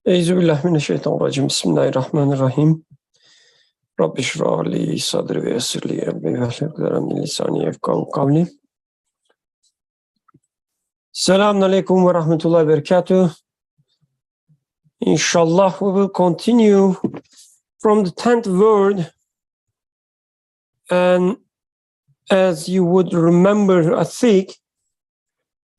أعوذ بالله من الشيطان الرجيم بسم الله الرحمن الرحيم رب اشرح لي صدري ويسر لي أمري واحلل عقدة من لساني يفقهوا قولي. Assalamu alaikum wa rahmatullahi wa barakatuh. Inshallah, we will continue from the 10th word. And as you would remember, I think,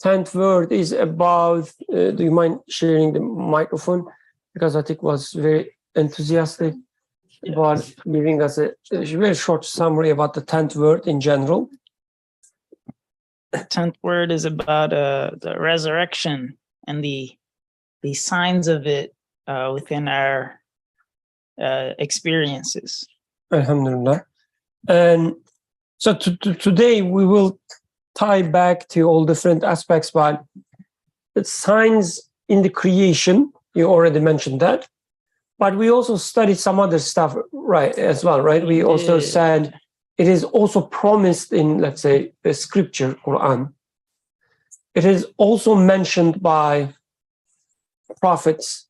10th word is about, do you mind sharing the microphone? Because I think it was very enthusiastic about giving us a very short summary about the 10th word in general. The 10th word is about the resurrection and the signs of it within our experiences. Alhamdulillah. And so today we will tie back to all different aspects, but the signs in the creation, you already mentioned that, but we also studied some other stuff, right, as well, right? We also said it is also promised in, let's say, the scripture, Quran. It is also mentioned by prophets.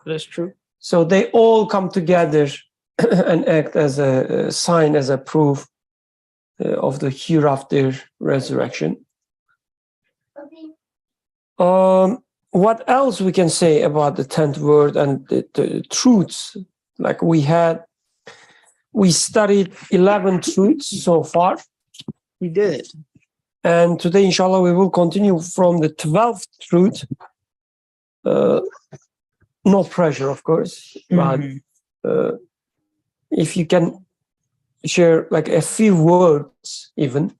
That's true. So they all come together and act as a sign, as a proof of the hereafter resurrection. What else we can say about the 10th word and the truths? Like we studied 11 truths so far. We did. And today, inshallah, we will continue from the 12th truth. No pressure, of course, but if you can share like a few words even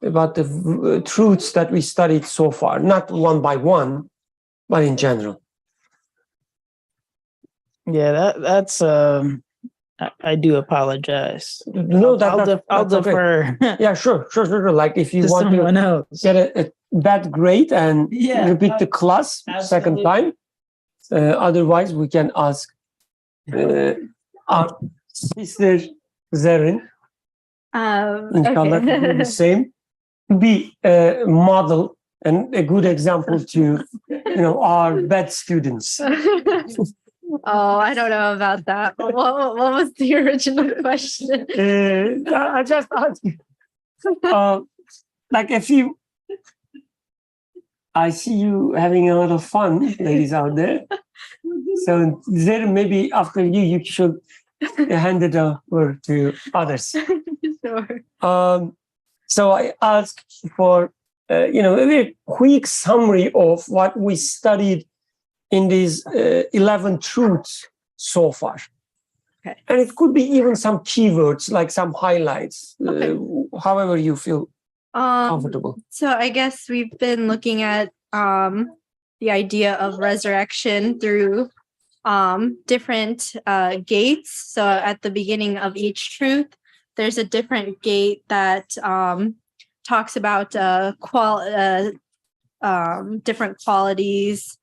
about the truths that we studied so far, not one by one, but in general. Yeah, that's I do apologize. No, I'll defer. Okay. Yeah, sure. Like if you to want someone to else. get a bad grade and repeat the class second time. Otherwise, we can ask our sister Zerin. Inshallah, to do the same. Be a model and a good example to our bad students. Oh, I don't know about that. What was the original question? I just asked you. Like I see you having a lot of fun, ladies out there. So there, maybe after you should hand it over to others. Sure. So I asked for a very quick summary of what we studied in these 11 truths so far. Okay. And it could be even some keywords, like some highlights, however you feel comfortable. So I guess we've been looking at the idea of resurrection through different gates. So at the beginning of each truth, there's a different gate that talks about different qualities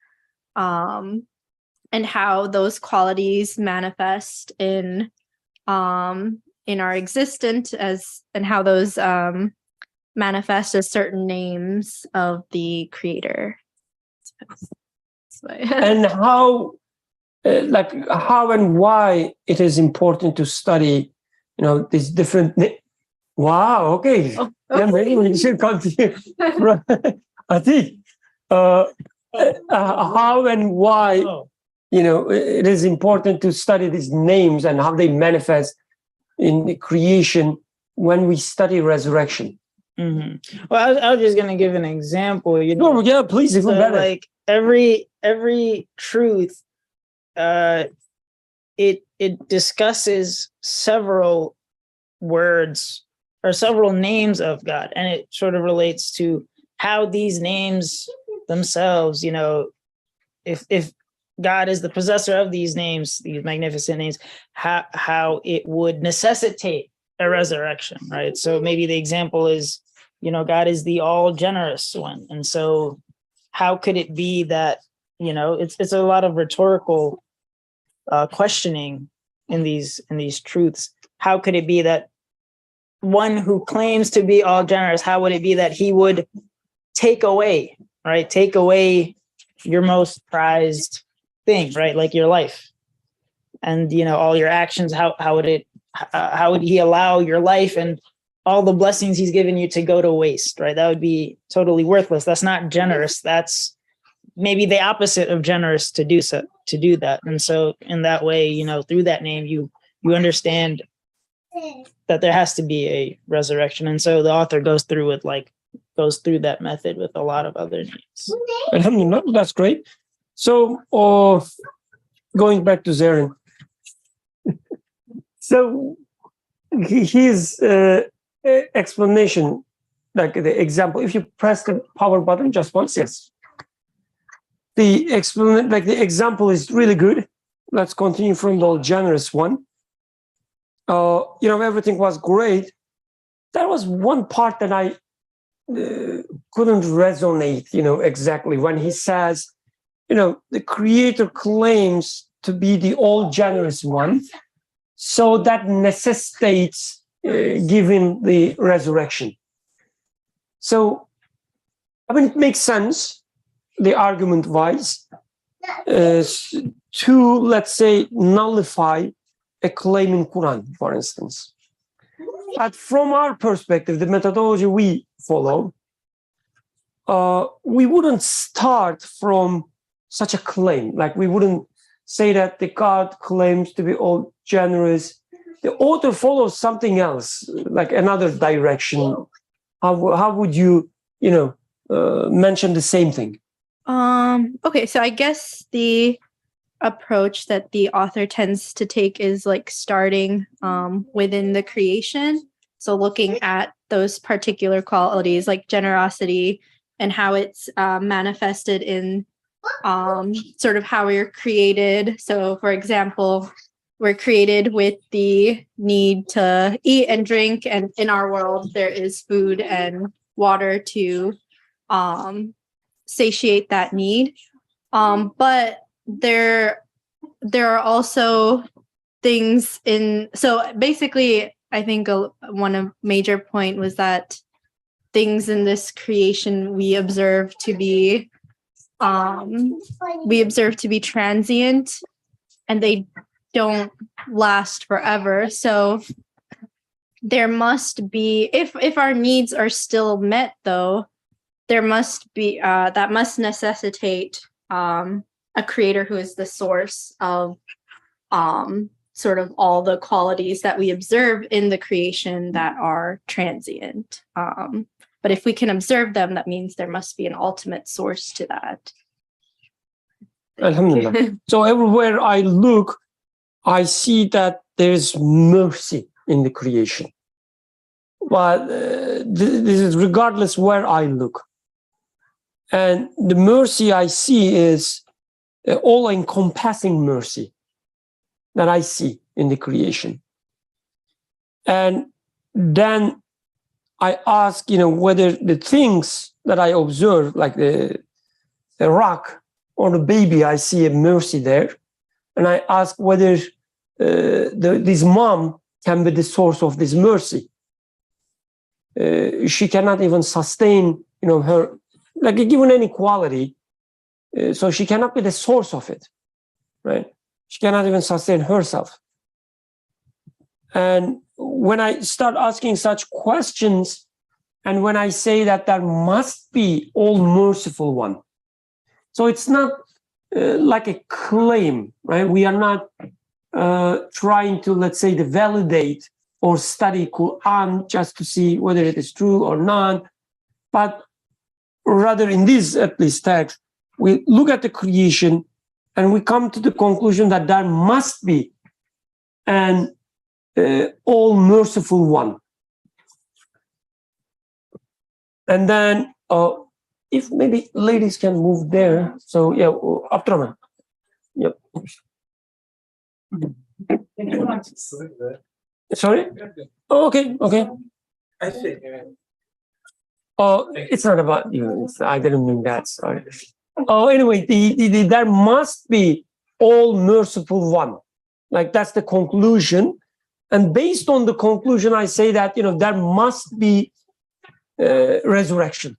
and how those qualities manifest in our existence and how those manifest as certain names of the Creator. And how and why it is important to study these different wow, okay. Oh, Yeah, maybe we should continue. I think how and why it is important to study these names and how they manifest in the creation when we study resurrection. Well, I was just gonna give an example. No, yeah, please, even better. Like every truth, it discusses several words or several names of God, and it sort of relates to how these names themselves, if God is the possessor of these names, these magnificent names, how it would necessitate a resurrection, right? So maybe the example is, God is the all generous one, and so how could it be that it's a lot of rhetorical questioning in these truths. How could it be that one who claims to be all generous, how would it be that he would take away your most prized thing, right? Like your life, and all your actions. How would he allow your life and all the blessings he's given you to go to waste, right? That would be totally worthless. That's not generous. That's maybe the opposite of generous to do that. And so in that way, through that name, you understand that there has to be a resurrection. And so the author goes through that method with a lot of other names. Alhamdulillah, that's great. So going back to Zarin. So his explanation, like the example, if you press the power button just once, yes. The example is really good. Let's continue from the generous one. Everything was great. There was one part that I couldn't resonate, exactly when he says, the creator claims to be the all generous one. So that necessitates giving the resurrection. So, it makes sense, the argument wise, to, let's say, nullify a claim in Quran, for instance. But from our perspective, the methodology we follow, we wouldn't start from such a claim. Like, we wouldn't say that the God claims to be all generous. The author follows something else, like another direction. How would you, mention the same thing? Okay, so I guess the approach that the author tends to take is like starting within the creation. So looking at those particular qualities like generosity and how it's manifested in sort of how we're created. So for example, we're created with the need to eat and drink, and in our world there is food and water to satiate that need. But there are also things in, so basically I think one major point was that things in this creation we observe to be transient, and they don't last forever. So there must be, if our needs are still met, though, there must be that must necessitate a creator who is the source of sort of all the qualities that we observe in the creation that are transient. But if we can observe them, that means there must be an ultimate source to that. Alhamdulillah. So everywhere I look, I see that there's mercy in the creation. But this is regardless where I look. And the mercy I see is all-encompassing mercy that I see in the creation. And then I ask, whether the things that I observe, like the rock or the baby, I see a mercy there. And I ask whether this mom can be the source of this mercy. She cannot even sustain, her, like given any quality, so she cannot be the source of it, right? She cannot even sustain herself. And when I start asking such questions, and when I say that there must be all-merciful one, so it's not like a claim, right? We are not trying to, let's say, to validate or study Quran just to see whether it is true or not, but rather in this, at least, text, we look at the creation and we come to the conclusion that there must be an all-merciful one. And then, if maybe ladies can move there. So, yeah, Abdurrahman. Yep. Sorry? Oh, okay. I see. Oh, it's not about you. I didn't mean that. Sorry. Oh, anyway, there must be all-merciful one. Like, that's the conclusion. And based on the conclusion, I say that, there must be resurrection.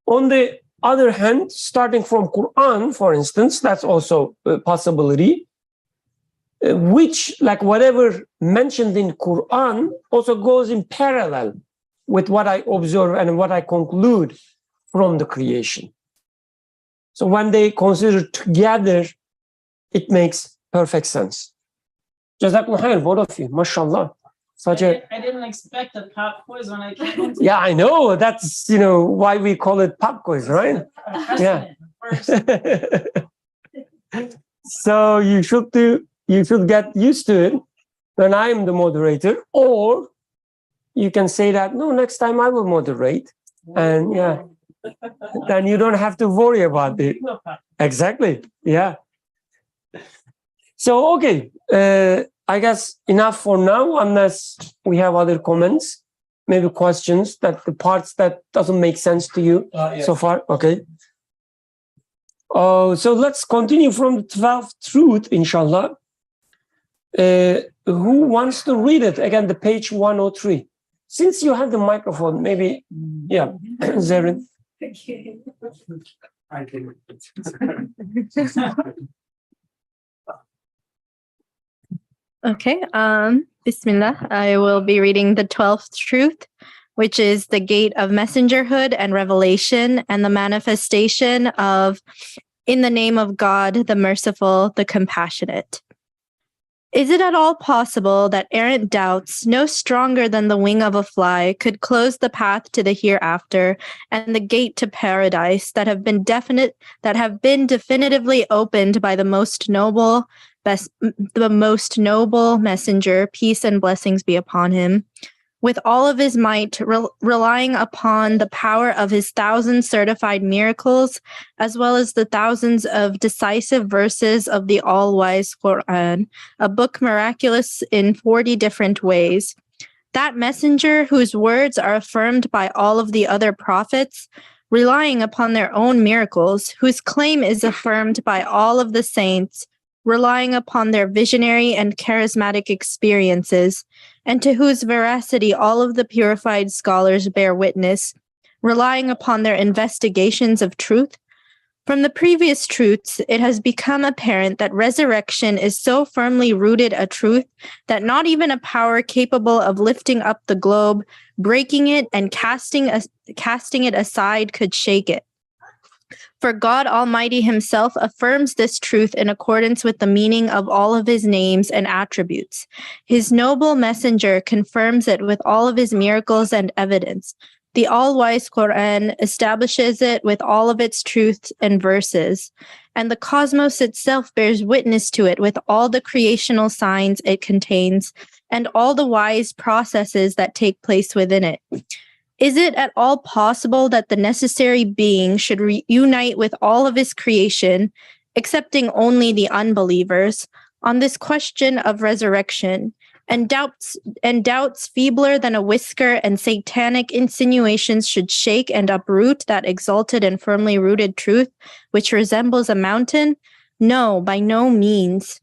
On the other hand, starting from Quran, for instance, that's also a possibility, which, like whatever mentioned in Quran, also goes in parallel with what I observe and what I conclude from the creation. So when they consider together, it makes perfect sense. Jazakumullah khair, both of you, mashallah. I didn't expect a pop quiz when I came in. Yeah, I know. That's, why we call it pop quiz, right? Yeah. So you should get used to it when I'm the moderator, or you can say that, no, next time I will moderate. And yeah, then you don't have to worry about it. Exactly. Yeah. So, okay. I guess enough for now, unless we have other comments, maybe questions, that the parts that doesn't make sense to you so far. Okay. So let's continue from the 12th truth, inshallah. Who wants to read it? Again, the page 103. Since you have the microphone, maybe, yeah, Zarin. I think. Okay, Bismillah. I will be reading the 12th truth, which is the gate of messengerhood and revelation and the manifestation of, in the name of God, the merciful, the compassionate. Is it at all possible that errant doubts, no stronger than the wing of a fly, could close the path to the hereafter and the gate to paradise that have been definitively opened by the most noble messenger, peace and blessings be upon him, with all of his might, relying upon the power of his 1,000 certified miracles, as well as the thousands of decisive verses of the all-wise Quran, a book miraculous in 40 different ways. That messenger whose words are affirmed by all of the other prophets, relying upon their own miracles, whose claim is affirmed by all of the saints, relying upon their visionary and charismatic experiences, and to whose veracity all of the purified scholars bear witness, relying upon their investigations of truth. From the previous truths, it has become apparent that resurrection is so firmly rooted a truth that not even a power capable of lifting up the globe, breaking it, and casting it aside could shake it. For God Almighty himself affirms this truth in accordance with the meaning of all of his names and attributes. His noble messenger confirms it with all of his miracles and evidence. The all-wise Quran establishes it with all of its truths and verses, and the cosmos itself bears witness to it with all the creational signs it contains and all the wise processes that take place within it. Is it at all possible that the necessary being should reunite with all of his creation, excepting only the unbelievers, on this question of resurrection, and doubts feebler than a whisker and satanic insinuations should shake and uproot that exalted and firmly rooted truth, which resembles a mountain? No, by no means.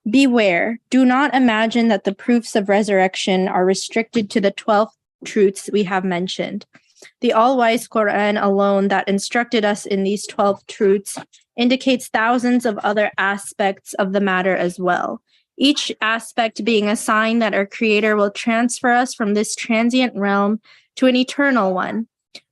Beware, do not imagine that the proofs of resurrection are restricted to the 12 truths we have mentioned. The all-wise Quran alone that instructed us in these 12 truths indicates thousands of other aspects of the matter as well, each aspect being a sign that our Creator will transfer us from this transient realm to an eternal one.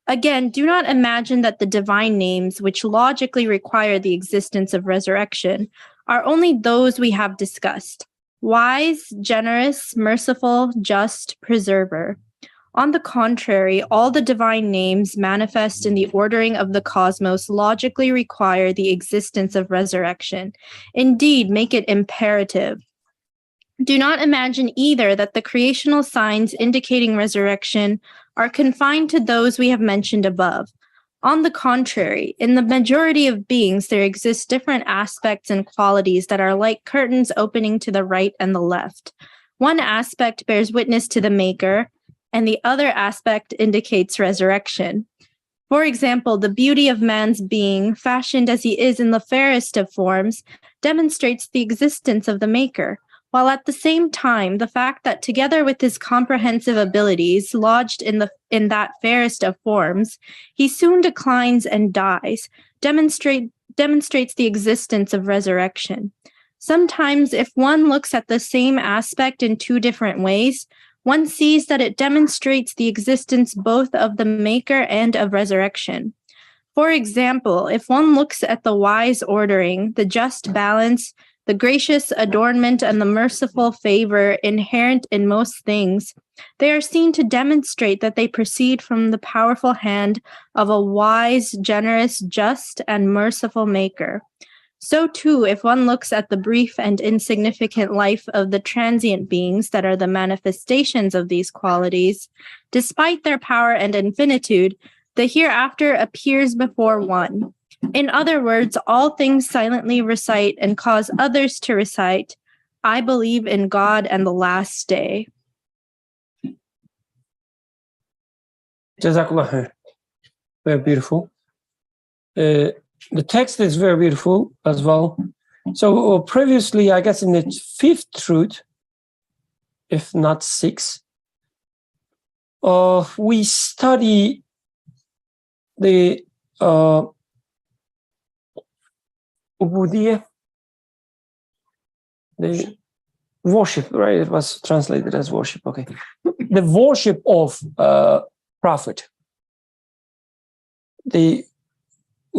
Again, do not imagine that the divine names, which logically require the existence of resurrection, are only those we have discussed: wise, generous, merciful, just, preserver. On the contrary, all the divine names manifest in the ordering of the cosmos logically require the existence of resurrection. Indeed, make it imperative. Do not imagine either that the creational signs indicating resurrection are confined to those we have mentioned above. On the contrary, in the majority of beings, there exist different aspects and qualities that are like curtains opening to the right and the left. One aspect bears witness to the Maker, and the other aspect indicates resurrection. For example, the beauty of man's being, fashioned as he is in the fairest of forms, demonstrates the existence of the Maker, while at the same time, the fact that together with his comprehensive abilities lodged in that fairest of forms, he soon declines and dies, demonstrates the existence of resurrection. Sometimes, if one looks at the same aspect in two different ways, one sees that it demonstrates the existence both of the maker and of resurrection. For example, if one looks at the wise ordering, the just balance, the gracious adornment, and the merciful favor inherent in most things, they are seen to demonstrate that they proceed from the powerful hand of a wise, generous, just, and merciful maker. So too, if one looks at the brief and insignificant life of the transient beings that are the manifestations of these qualities, despite their power and infinitude, the hereafter appears before one. In other words, all things silently recite and cause others to recite, I believe in God and the last day. Jazakallah khair. Very beautiful. The text is very beautiful as well. So previously, I guess in the fifth truth, if not sixth, we study the ubudiyah, the worship, right? It was translated as worship. Okay, the worship of prophet.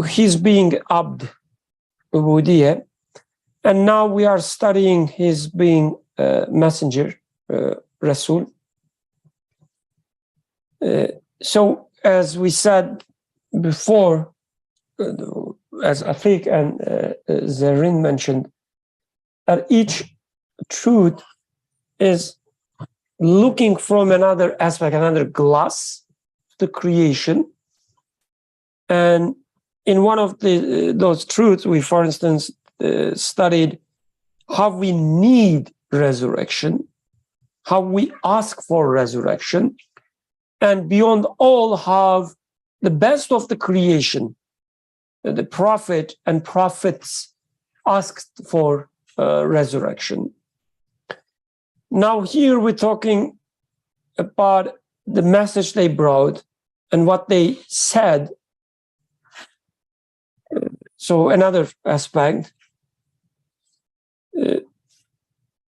He's being abd, ubudiyah, and now we are studying his being messenger, Rasul. So as we said before, as Afiq and Zarin mentioned, that each truth is looking from another aspect, another glass, the creation. And in one of those truths, we, for instance, studied how we need resurrection, how we ask for resurrection, and beyond all, how the best of the creation, the prophet and prophets, asked for resurrection. Now here we're talking about the message they brought and what they said. So another aspect.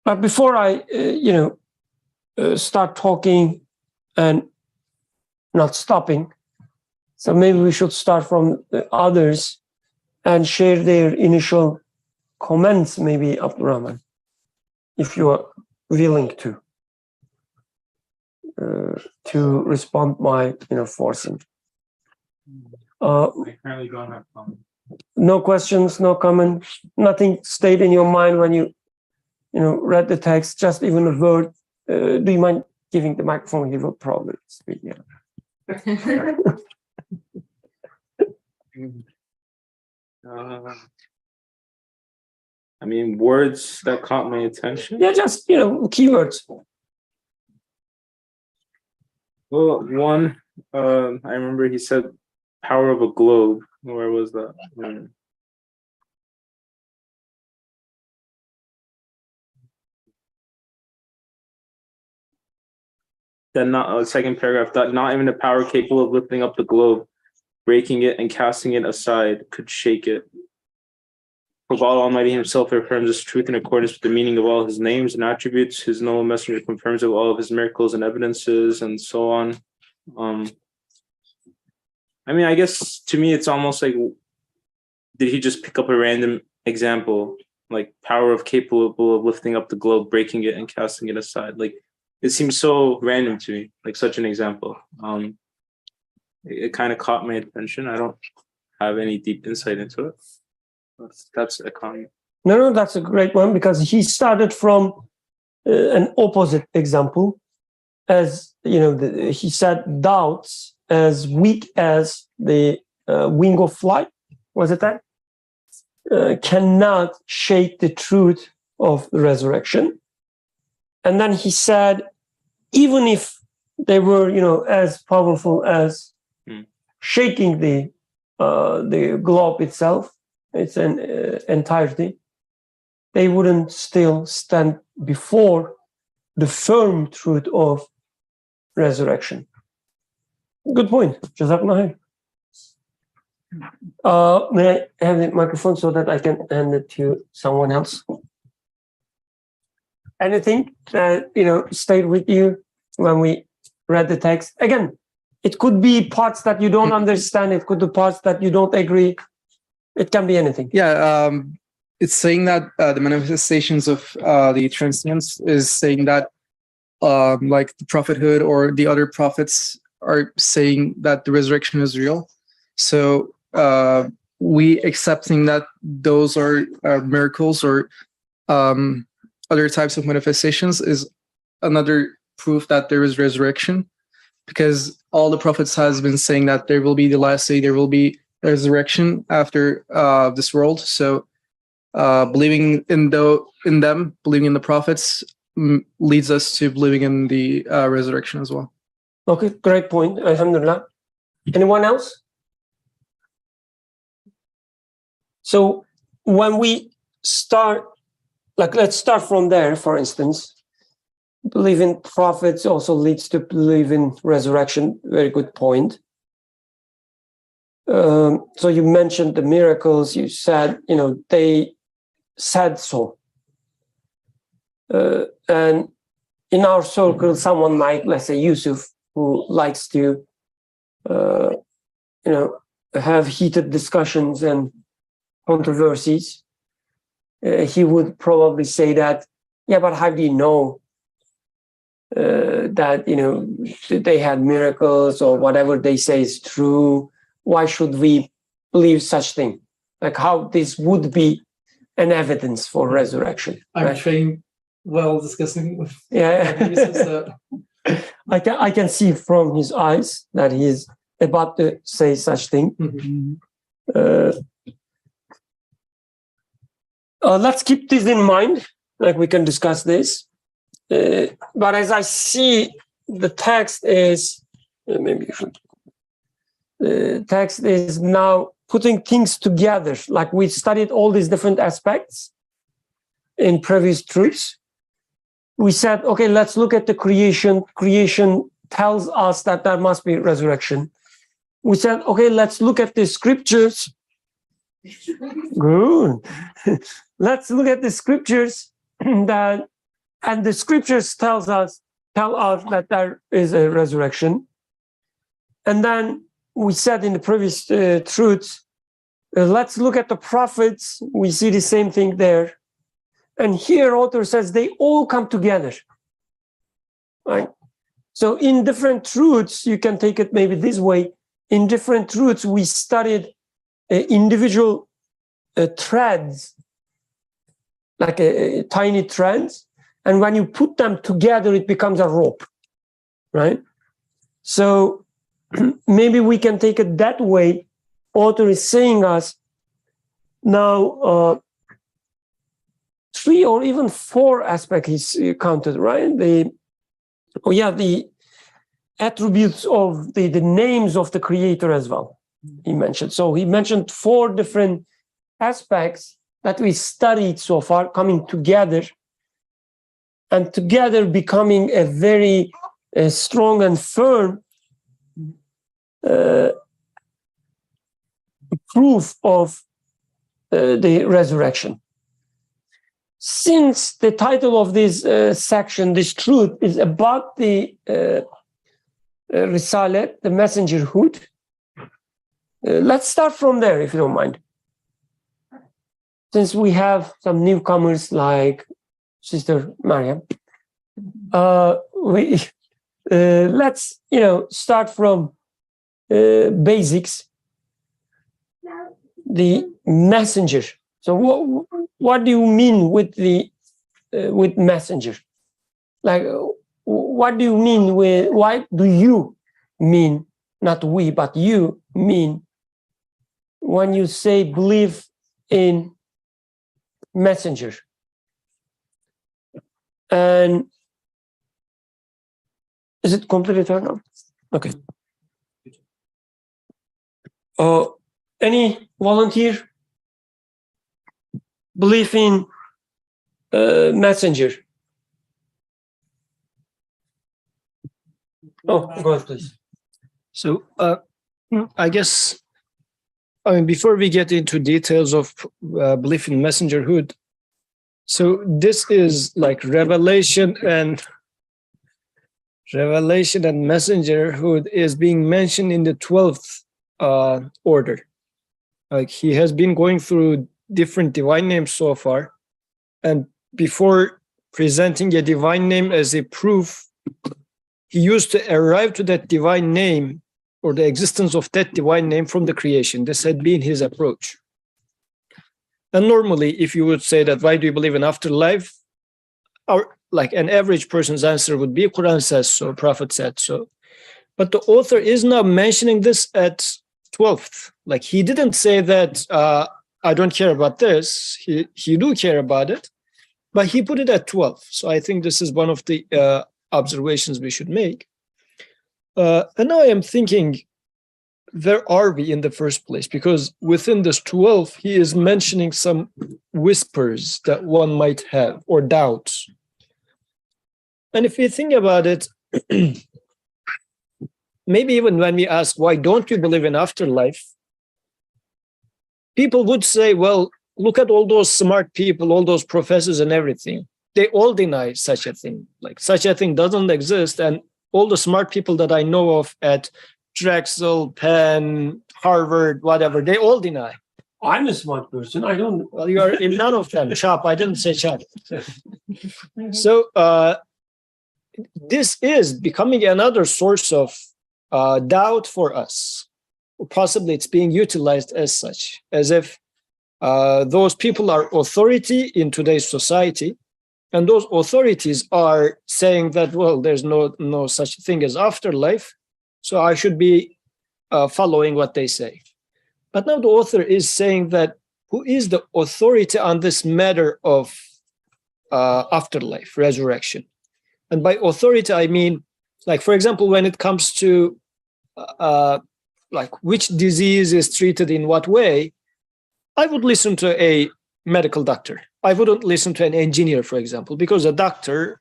But before I, start talking and not stopping, so maybe we should start from the others and share their initial comments, maybe, Abdurrahman, if you are willing to respond my, forcing. I currently don't have comments. No questions, no comments, nothing stayed in your mind when you read the text, just even a word. Do you mind giving the microphone? He will probably speak. Yeah. Words that caught my attention. Yeah, just keywords. Well, one, I remember he said power of a globe. Where was that? Then not second paragraph, that not even a power capable of lifting up the globe, breaking it and casting it aside could shake it. For God Almighty himself affirms this truth in accordance with the meaning of all his names and attributes. His noble messenger confirms it with all of his miracles and evidences and so on. I guess to me, it's almost like, did he just pick up a random example, like power of capable of lifting up the globe, breaking it and casting it aside? Like, it seems so random to me, like such an example. It kind of caught my attention. I don't have any deep insight into it. That's a comment. No, that's a great one, because he started from an opposite example, as he said doubts as weak as the wing of flight. Was it that? Cannot shake the truth of the resurrection. And then he said, even if they were, as powerful as shaking the globe itself, its entirety, they wouldn't still stand before the firm truth of resurrection. Good point. Jazakallah khair. May I have the microphone so that I can hand it to someone else? Anything that stayed with you when we read the text? Again, it could be parts that you don't understand. It could be parts that you don't agree. It can be anything. Yeah, it's saying that the manifestations of the transience is saying that like the prophethood or the other prophets are saying that the resurrection is real. So we accepting that those are miracles or other types of manifestations is another proof that there is resurrection, because all the prophets has been saying that there will be the last day, there will be resurrection after this world. So believing in them, believing in the prophets leads us to believing in the resurrection as well. Okay, great point. Alhamdulillah. Anyone else? So when we start, let's start from there, for instance. Believe in prophets also leads to believe in resurrection. Very good point. So you mentioned the miracles. You said, they said so. And in our circle, someone like, let's say, Yusuf, who likes to, have heated discussions and controversies, he would probably say that, yeah, but how do you know that, they had miracles or whatever they say is true? Why should we believe such thing? Like how this would be an evidence for resurrection. I'm right? trained well discussing with Yeah. I can see from his eyes that he's about to say such thing. Let's keep this in mind, like we can discuss this. But as I see, the text is the text is now putting things together. Like we studied all these different aspects in previous truths. We said, okay, let's look at the creation. Creation tells us that there must be resurrection. We said, okay, let's look at the scriptures. Good. Let's look at the scriptures and the scriptures tell us that there is a resurrection. And then we said in the previous truths, let's look at the prophets. We see the same thing there. And here author says they all come together. Right? So in different truths, you can take it maybe this way. In different truths, we studied individual threads, like tiny threads. And when you put them together, it becomes a rope, right? So maybe we can take it that way. Author is saying us now 3 or even 4 aspects he's counted, right? The attributes of the names of the creator as well, he mentioned. So he mentioned 4 different aspects that we studied so far coming together and together becoming a very strong and firm proof of the resurrection. Since the title of this section, this truth, is about the Risale, the messengerhood, let's start from there, if you don't mind. Since we have some newcomers like Sister Mariam, let's start from basics. The messenger. So what do you mean with with messenger? Like, what do you mean with? Why do you mean, not we, but you mean when you say believe in messenger? And is it completely turned on? Okay. Any volunteer? Believe in messenger. Oh, go ahead, please. So, I guess, I mean, before we get into details of belief in messengerhood, so this is like revelation and messengerhood is being mentioned in the 12th order. Like he has been going through different divine names so far, and before presenting a divine name as a proof, he used to arrive to that divine name or the existence of that divine name from the creation. This had been his approach. And normally, if you would say that, why do you believe in afterlife? Or like an average person's answer would be, Quran says so, Prophet said so. But the author is now mentioning this at 12th. Like he didn't say that, I don't care about this. He do care about it, but he put it at 12th. So I think this is one of the observations we should make. And now I am thinking, where are we in the first place? Because within this 12, he is mentioning some whispers that one might have or doubts. And if you think about it, maybe even when we ask, why don't you believe in afterlife? People would say, well, look at all those smart people, all those professors and everything. They all deny such a thing. Like such a thing doesn't exist. And all the smart people that I know of at Drexel, Penn, Harvard, whatever, they all deny. I'm a smart person. I don't. Well, you are in none of them. Chop, I didn't say chop. So this is becoming another source of doubt for us. Possibly it's being utilized as such, as if those people are authority in today's society. And those authorities are saying that, well, there's no such thing as afterlife, so I should be following what they say. But now the author is saying that who is the authority on this matter of afterlife, resurrection? And by authority, I mean, like, for example, when it comes to like which disease is treated in what way, I would listen to a medical doctor. I wouldn't listen to an engineer, for example, because a doctor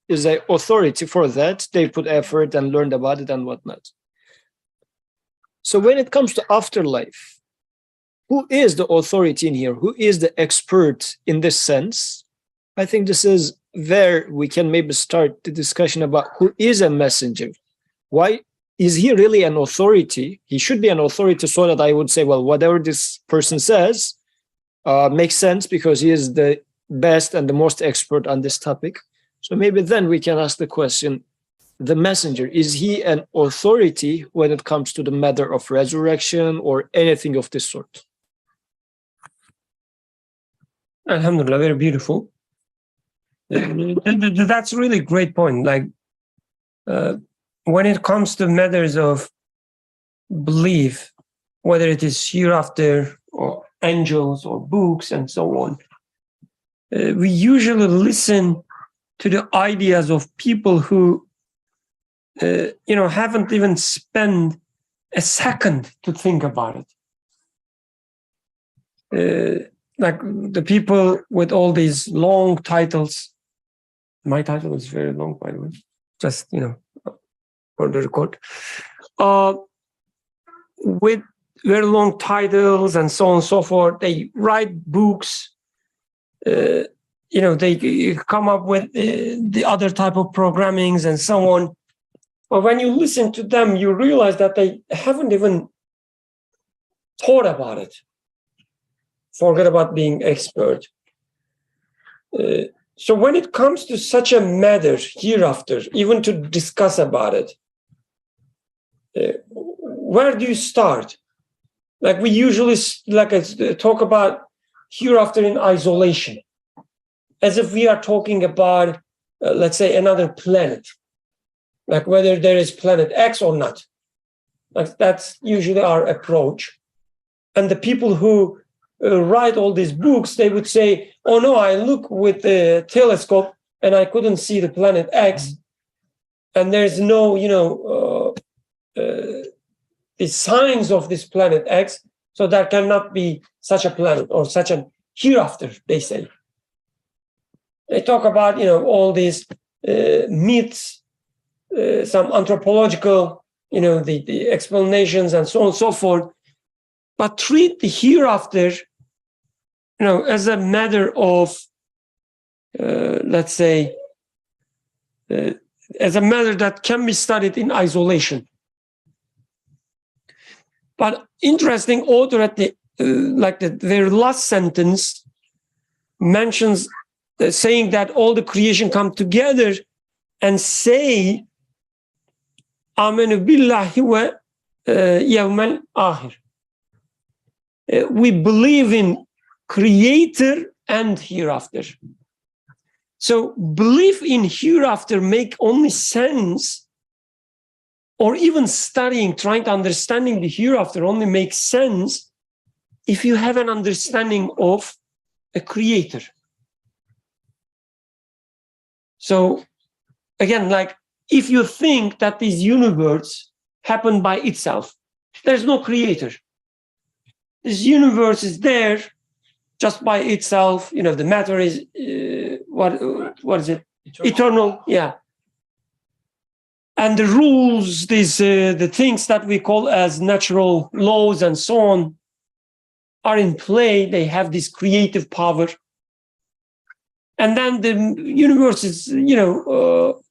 is an authority for that. They put effort and learned about it and whatnot. So when it comes to afterlife, who is the authority in here? Who is the expert in this sense? I think this is where we can maybe start the discussion about who is a messenger. Why is he really an authority? He should be an authority so that I would say, well, whatever this person says makes sense because he is the best and the most expert on this topic. So maybe then we can ask the question, the messenger, is he an authority when it comes to the matter of resurrection or anything of this sort? Alhamdulillah, very beautiful. That's a really great point. Like when it comes to matters of belief, whether it is hereafter or angels or books and so on, we usually listen to the ideas of people who haven't even spent a second to think about it. Like the people with all these long titles. My title is very long, by the way, just for the record. With very long titles and so on and so forth, they write books. They come up with the other type of programmings and so on. But when you listen to them, you realize that they haven't even thought about it. Forget about being expert. So when it comes to such a matter hereafter, even to discuss about it, where do you start? Like we usually talk about hereafter in isolation, as if we are talking about, let's say, another planet, like whether there is planet X or not. Like that's usually our approach. And the people who write all these books, they would say, oh no, I look with the telescope and I couldn't see the planet X. And there's no, the signs of this planet X. So there cannot be such a planet or such a hereafter, they say. They talk about, all these myths, some anthropological, the explanations and so on and so forth, but treat the hereafter, as a matter of, let's say, as a matter that can be studied in isolation. But interesting, author at the very last sentence mentions saying that all the creation come together and say, Amenu billahi wa yawmal akhir. We believe in creator and hereafter. So belief in hereafter make only sense, or even studying, trying to understanding the hereafter only makes sense if you have an understanding of a creator. So again, like if you think that this universe happened by itself, there's no creator. This universe is there just by itself. The matter is what is it? Eternal. Yeah. And the rules, the things that we call as natural laws and so on, are in play. They have this creative power. And then the universe is,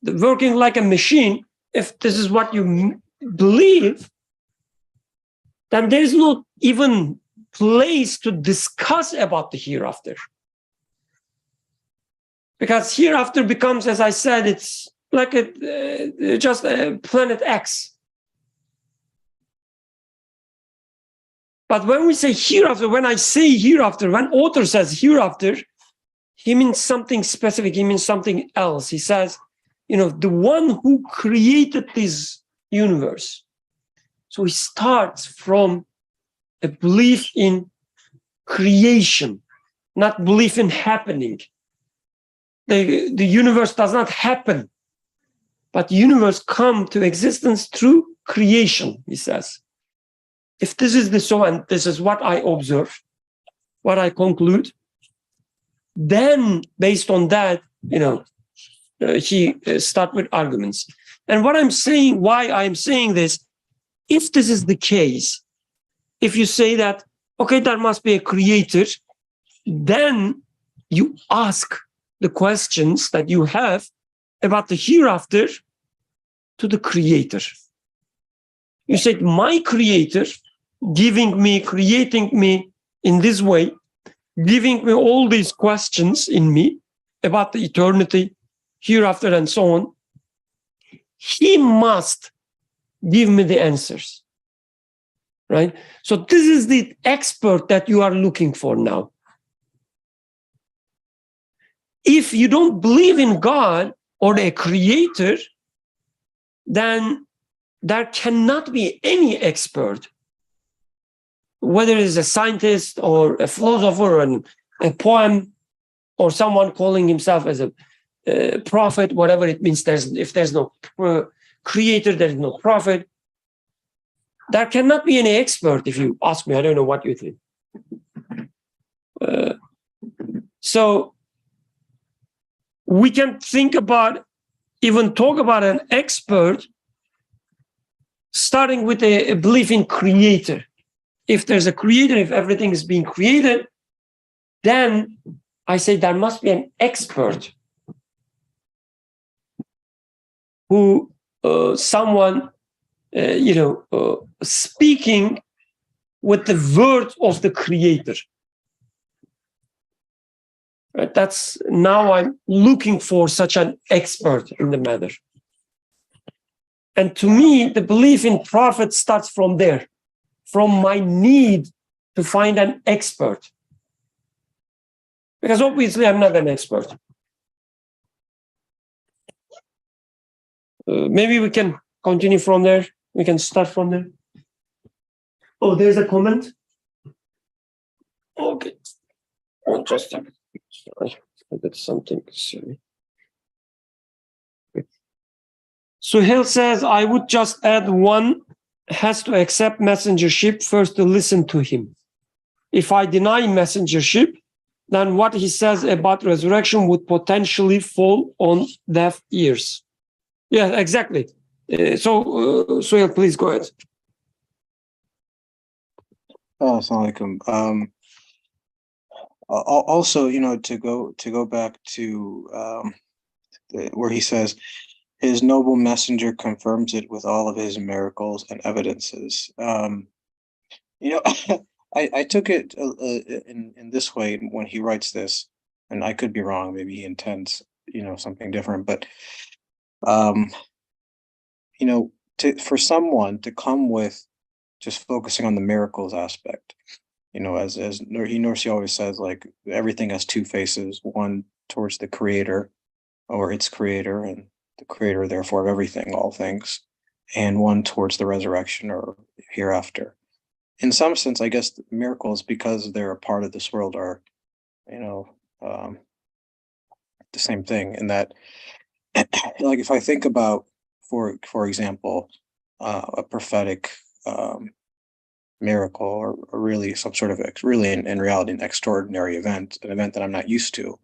working like a machine. If this is what you believe, then there is no even place to discuss about the hereafter. Because hereafter becomes, as I said, it's like just a planet X. But when we say hereafter, when I say hereafter, when author says hereafter, he means something specific. He means something else. He says, the one who created this universe. So he starts from a belief in creation, not belief in happening. The universe does not happen, but the universe come to existence through creation, he says. If this is the so, and this is what I observe, what I conclude, then based on that, he start with arguments. And what I'm saying, why I'm saying this, if this is the case, if you say that, okay, there must be a creator, then you ask the questions that you have about the hereafter to the creator. You said, my creator giving me, creating me in this way, giving me all these questions in me about the eternity, hereafter, and so on, he must give me the answers, right? So this is the expert that you are looking for now. If you don't believe in God or a creator, then there cannot be any expert, whether it's a scientist or a philosopher or a poem or someone calling himself as a prophet, whatever it means. If there's no creator, there is no prophet. There cannot be any expert. If you ask me, I don't know what you think. So we can think about, even talk about an expert, starting with a belief in creator. If there's a creator, if everything is being created, then I say there must be an expert who, someone, speaking with the word of the creator. Right? That's now I'm looking for such an expert in the matter. And to me, the belief in prophet starts from there, from my need to find an expert. Because obviously I'm not an expert. Maybe we can continue from there. We can start from there. Oh, there's a comment. Okay. Oh, just a second. Sorry, I did something silly. Suhail says, I would just add, one has to accept messengership first to listen to him. If I deny messengership, then what he says about resurrection would potentially fall on deaf ears. Yeah, exactly. Sohail, please go ahead. Assalamu alaikum. Also, to go back to where he says, his noble messenger confirms it with all of his miracles and evidences. I took it in this way when he writes this, and I could be wrong. Maybe he intends, something different. But, for someone to come with just focusing on the miracles aspect, as Nursi always says, like everything has two faces: one towards the creator or its creator, and the creator, therefore, of everything, all things, and one towards the resurrection or hereafter. In some sense, I guess miracles, because they're a part of this world, are, the same thing. In that, like, if I think about, for example, a prophetic miracle, or really some sort of really in reality an extraordinary event, an event that I'm not used to,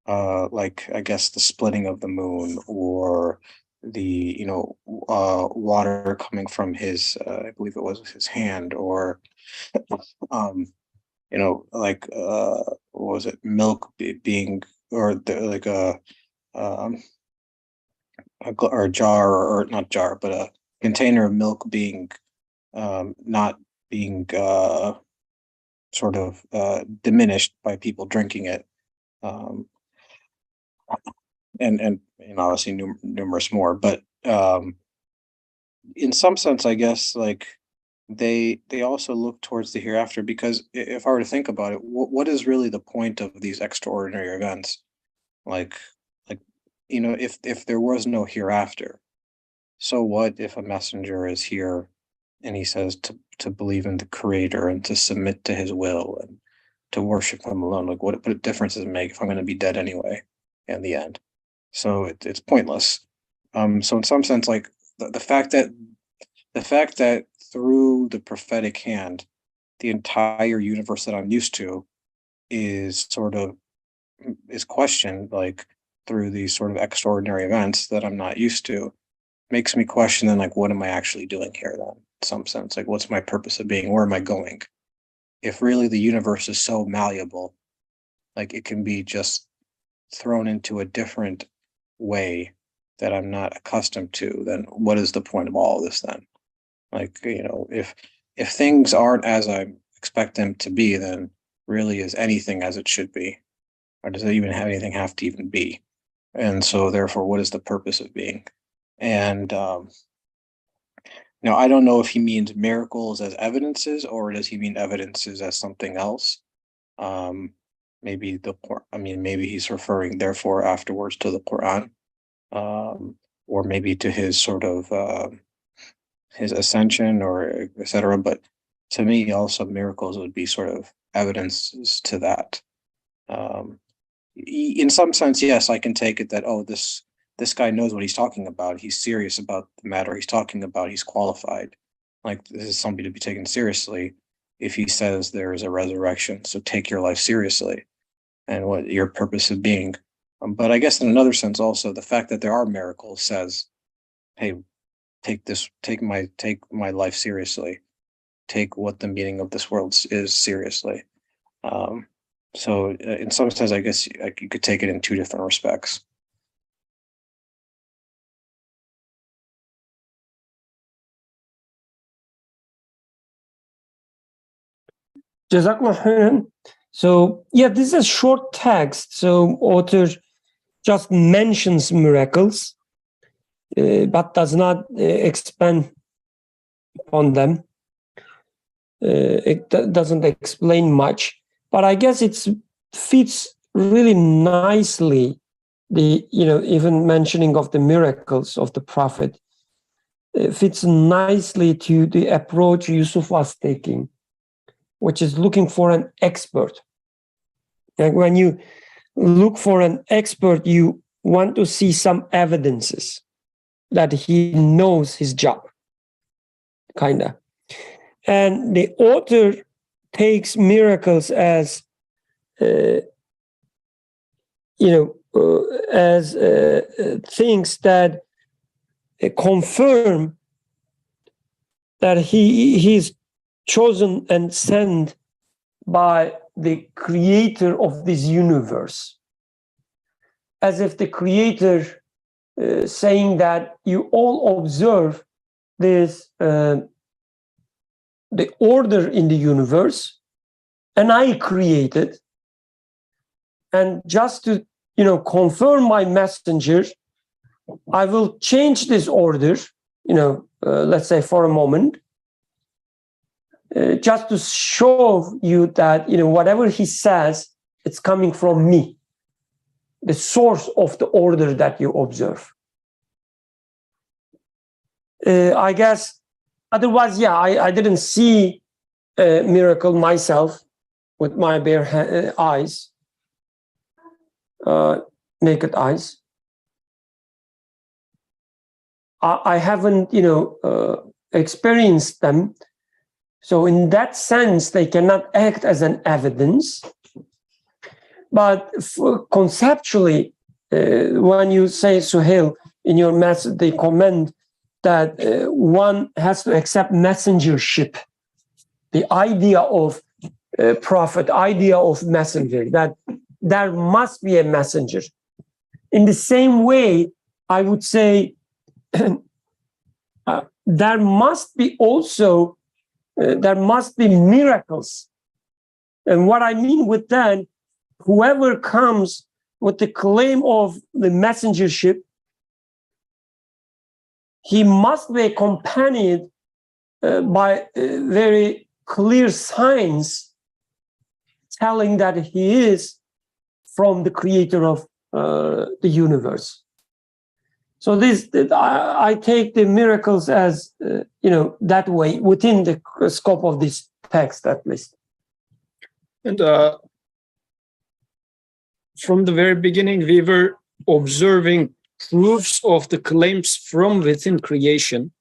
like I guess the splitting of the moon, or the water coming from his I believe it was his hand, or like what was it, milk being, or like or a jar, or not jar, but a container of milk being not being sort of diminished by people drinking it, and obviously numerous more. But in some sense, I guess, like they also look towards the hereafter, because if I were to think about it, what is really the point of these extraordinary events? Like if there was no hereafter, so what if a messenger is here and he says to believe in the creator and to submit to his will and to worship him alone? Like, what difference does it make if I'm going to be dead anyway in the end? So it's pointless. So in some sense, like the fact that through the prophetic hand, the entire universe that I'm used to is questioned, like through these sort of extraordinary events that I'm not used to, makes me question, then, like, what am I actually doing here then? In some sense, like, what's my purpose of being? Where am I going? If really the universe is so malleable, like it can be just thrown into a different way that I'm not accustomed to, then what is the point of all of this then? Like, if things aren't as I expect them to be, then really is anything as it should be? Or does it even have anything have to even be? And so therefore, what is the purpose of being? And I don't know if he means miracles as evidences, or does he mean evidences as something else? Maybe he's referring therefore afterwards to the Quran, or maybe to his sort of his ascension, or etc. But to me, also miracles would be sort of evidences to that. In some sense, yes, I can take it that, oh, this guy knows what he's talking about. He's serious about the matter he's talking about. He's qualified. Like, this is somebody to be taken seriously if he says there is a resurrection. So take your life seriously and what your purpose of being. But I guess in another sense also, the fact that there are miracles says, hey, take my life seriously. Take what the meaning of this world is seriously. So in some sense, I guess you could take it in two different respects. Jazakallah khairan. So yeah, this is a short text. So author just mentions miracles, but does not expand on them. It doesn't explain much. But I guess it fits really nicely, the even mentioning of the miracles of the Prophet fits nicely to the approach Yusuf was taking, which is looking for an expert. Like, when you look for an expert, you want to see some evidences that he knows his job, kind of. And the author takes miracles as as things that confirm that he's chosen and sent by the creator of this universe, as if the creator saying that you all observe this the order in the universe, and I created, and just to confirm my messenger, I will change this order, let's say for a moment, just to show you that whatever he says, it's coming from me, the source of the order that you observe. I guess otherwise, I didn't see a miracle myself with my bare eyes, naked eyes. I haven't, experienced them. So in that sense, they cannot act as an evidence. But conceptually, when you say, Suhail, in your message, they comment that one has to accept messengership, the idea of prophet, idea of messenger, that there must be a messenger. In the same way, I would say there must be also, there must be miracles. And what I mean with that, whoever comes with the claim of the messengership, he must be accompanied by very clear signs telling that he is from the creator of the universe. So I take the miracles as, that way, within the scope of this text, at least. And from the very beginning, we were observing proofs of the claims from within creation.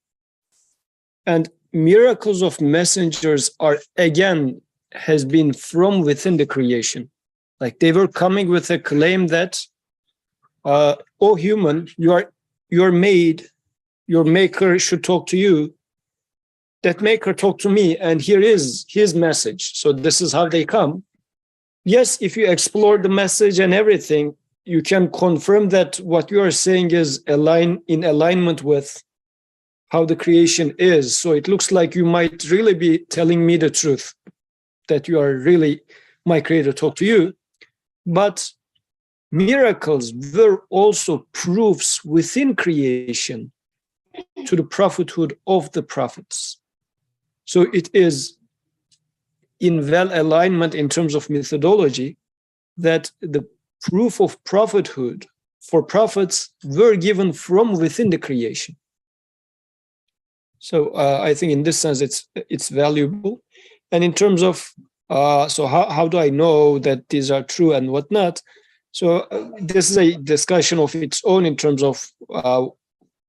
And miracles of messengers has been from within the creation. Like they were coming with a claim that, oh human, you're made, your maker should talk to you. That maker talked to me, and here is his message. So this is how they come. Yes, if you explore the message and everything, you can confirm that what you are saying is in alignment with how the creation is. So it looks like you might really be telling me the truth, that you are really my creator talk to you. But miracles were also proofs within creation to the prophethood of the prophets. So it is in well alignment in terms of methodology that the proof of prophethood for prophets were given from within the creation. So I think in this sense it's valuable. And in terms of so how do I know that these are true and whatnot? So this is a discussion of its own in terms of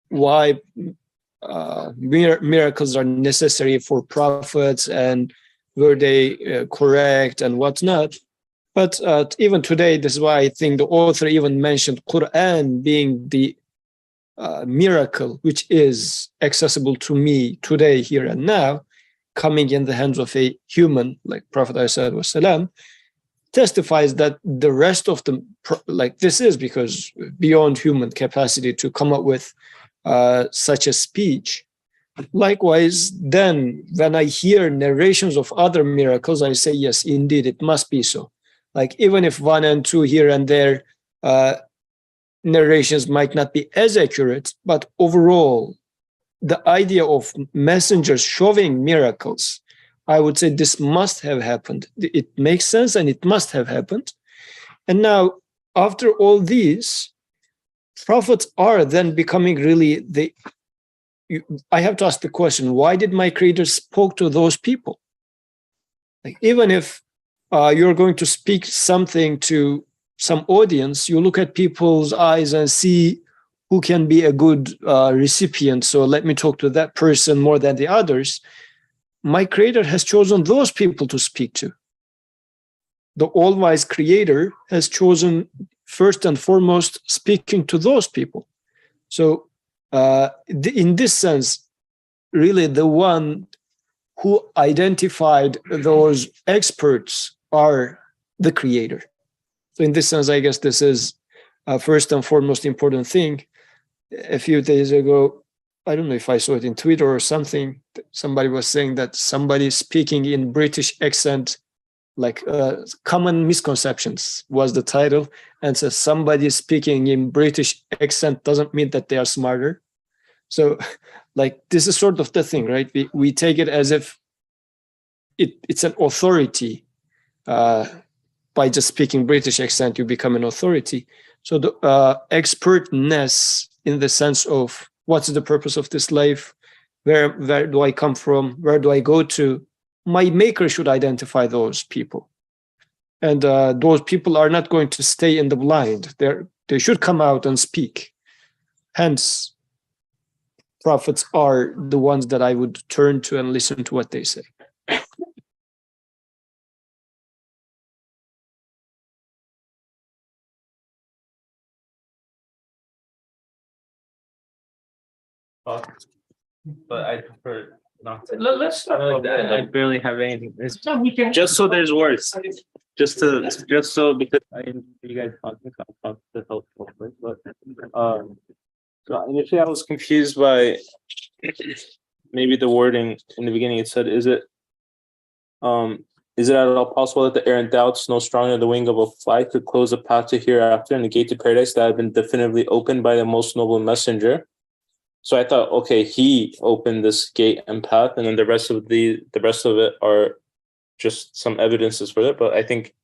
why miracles are necessary for prophets and were they correct and whatnot. But even today, this is why I think the author even mentioned Quran being the miracle, which is accessible to me today, here and now, coming in the hands of a human like Prophet ﷺ, testifies that the rest of them, like this is because beyond human capacity to come up with such a speech. Likewise, then when I hear narrations of other miracles, I say, yes, indeed, it must be so. Like even if 1 and 2 here and there narrations might not be as accurate, but overall, the idea of messengers showing miracles, I would say this must have happened. It makes sense and it must have happened. And now, after all these, prophets are then becoming really I have to ask the question, why did my creator spoke to those people? Like, even if you're going to speak something to some audience, you look at people's eyes and see who can be a good recipient. So let me talk to that person more than the others. My creator has chosen those people to speak to. the all-wise creator has chosen first and foremost speaking to those people. So in this sense, really the one who identified those experts are the creator. So in this sense, I guess this is first and foremost important thing. A few days ago, I don't know if I saw it in Twitter or something, somebody was saying that somebody speaking in British accent, like common misconceptions was the title, and says somebody speaking in British accent doesn't mean that they are smarter. So like this is sort of the thing, right? We take it as if it's an authority. By just speaking British accent, you become an authority. So the expertness in the sense of what's the purpose of this life, where do I come from, where do I go to, my maker should identify those people. And those people are not going to stay in the blind. They should come out and speak. Hence, prophets are the ones that I would turn to and listen to what they say. But I prefer not to. Let's start. I barely have anything. Just so there's words. Just so because you guys talking, so I'll talk to help hopefully. But so initially I was confused by maybe the wording in the beginning. It said, is it at all possible that the errant doubts no stronger than the wing of a fly could close a path to hereafter and the gate to paradise that had been definitively opened by the most noble messenger? So I thought, okay, he opened this gate and path, and then the rest of it are just some evidences for it. But I think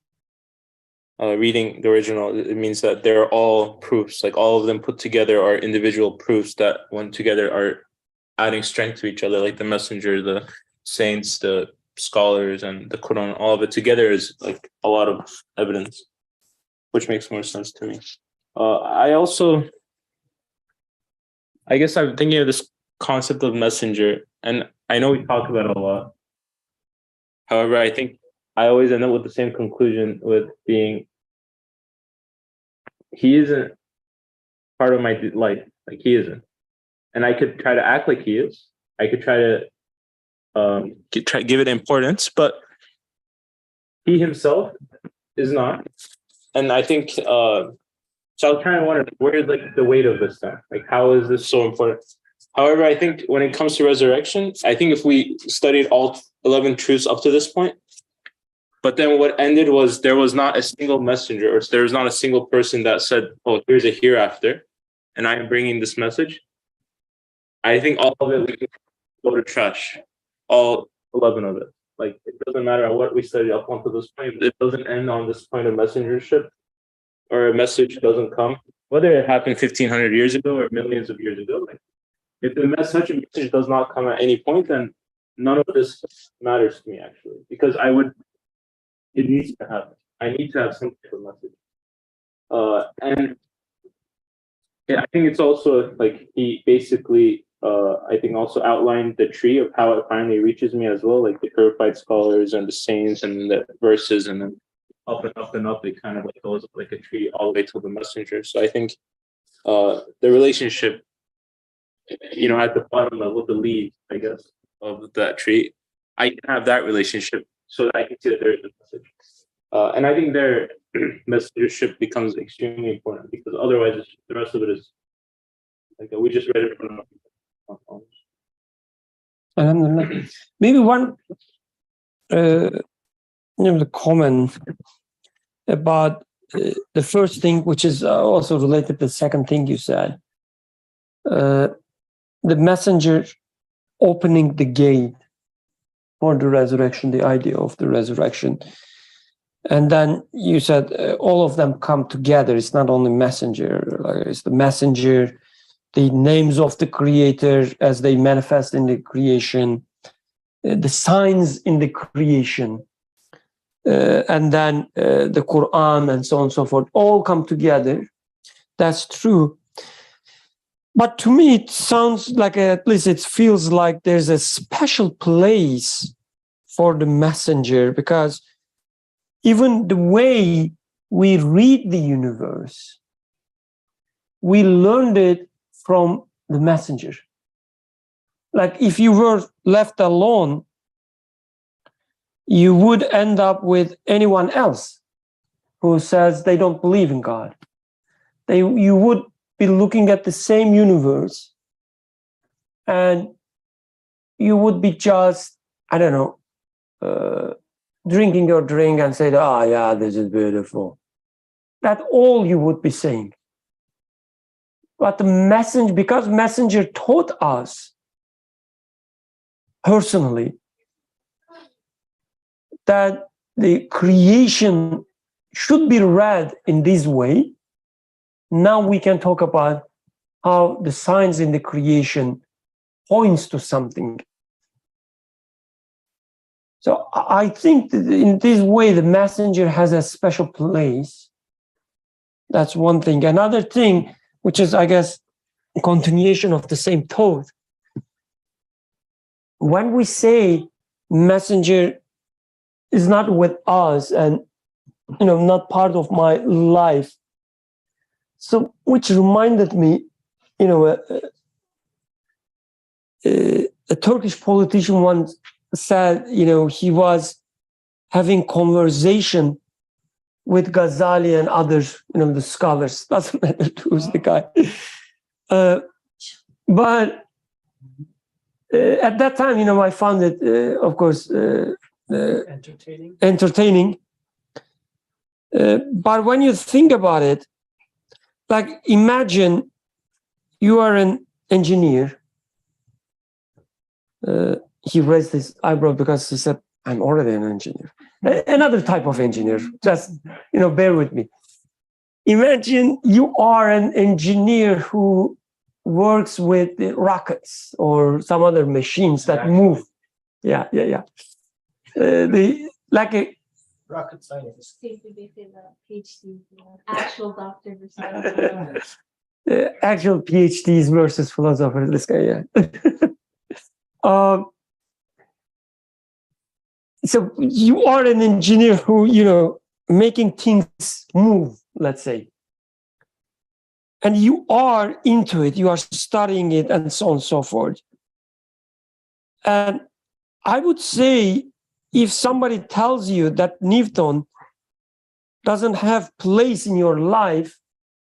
reading the original, it means that they're all proofs, like all of them put together are individual proofs that when together are adding strength to each other, like the messenger, the saints, the scholars, and the Quran, all of it together is like a lot of evidence, which makes more sense to me. I guess I'm thinking of this concept of messenger, and I know we talk about it a lot. However, I think I always end up with the same conclusion with being, he isn't part of my life, like he isn't. And I could try to act like he is. I could try to give it importance, but he himself is not. And I think, so I was trying to wonder, where is like the weight of this then? Like, how is this so important? However, I think when it comes to resurrection, I think if we studied all 11 truths up to this point, but then what ended was there was not a single messenger, or there was not a single person that said, oh, here's a hereafter, and I am bringing this message. I think all of it we can go to trash, all 11 of it. Like, it doesn't matter what we studied up until this point. It doesn't end on this point of messengership, or a message doesn't come, whether it happened 1,500 years ago or millions of years ago. Like, if such a message does not come at any point, then none of this matters to me, actually, because it needs to happen. I need to have some type of message. And yeah, I think it's also like he basically, I think also outlined the tree of how it finally reaches me as well, like the purified scholars and the saints and the verses, and then up and up and up, it kind of like goes up like a tree all the way to the messenger. So I think the relationship, at the bottom of the leaves, I guess, of that tree, I can have that relationship so that I can see that there is a message. And I think their messengership becomes extremely important, because otherwise the rest of it is like we just read it from our phones. Alhamdulillah. Maybe one the comment about the first thing, which is also related to the second thing you said, the messenger opening the gate for the resurrection, the idea of the resurrection. And then you said all of them come together. It's not only messenger, it's the messenger, the names of the creator as they manifest in the creation, the signs in the creation, and then the Quran and so on and so forth, all come together. That's true. But to me, it sounds like, at least it feels like there's a special place for the messenger, because even the way we read the universe, we learned it from the messenger. Like if you were left alone, you would end up with anyone else who says they don't believe in God. You would be looking at the same universe, and you would be just, I don't know, drinking your drink and say, "Ah, yeah, this is beautiful." That's all you would be saying. But the messenger, because messenger taught us personally that the creation should be read in this way, now we can talk about how the signs in the creation points to something. So I think that in this way, the messenger has a special place. That's one thing. Another thing, which is, I guess, a continuation of the same thought. When we say messenger is not with us and, not part of my life, so which reminded me, a Turkish politician once said, he was having conversation with Ghazali and others, the scholars. Doesn't matter who's the guy. But at that time, I found it, of course, entertaining. But when you think about it, like imagine you are an engineer. He raised his eyebrow because he said, "I'm already an engineer." Another type of engineer, just, bear with me. Imagine you are an engineer who works with rockets or some other machines that move. Yeah. Like a Rocket scientist. Actual doctor actual PhDs versus philosophers. This guy, yeah. So you are an engineer who, making things move, let's say. And you are into it, you are studying it, and so on and so forth. And I would say, if somebody tells you that Newton doesn't have place in your life,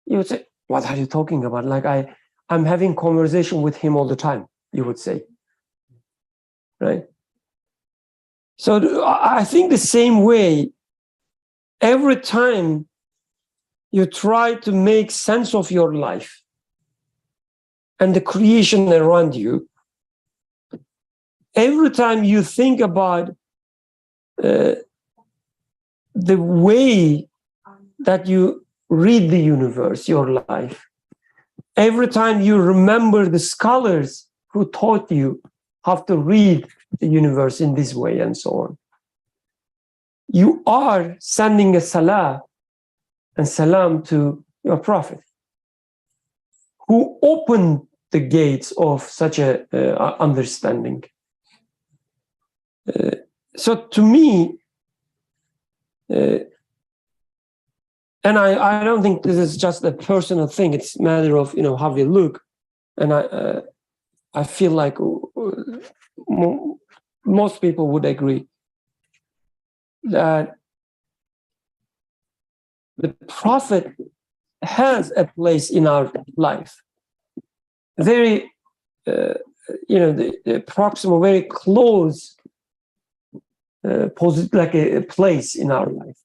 you would say, "What are you talking about? Like I'm having conversation with him all the time," you would say, right? So I think the same way, every time you try to make sense of your life and the creation around you, every time you think about the way that you read the universe, your life, every time you remember the scholars who taught you how to read the universe in this way and so on, you are sending a salah and salam to your prophet, who opened the gates of such a understanding. So to me, and I don't think this is just a personal thing, it's a matter of how we look. And I feel like most people would agree that the prophet has a place in our life, very the proximal, very close, like a place in our life.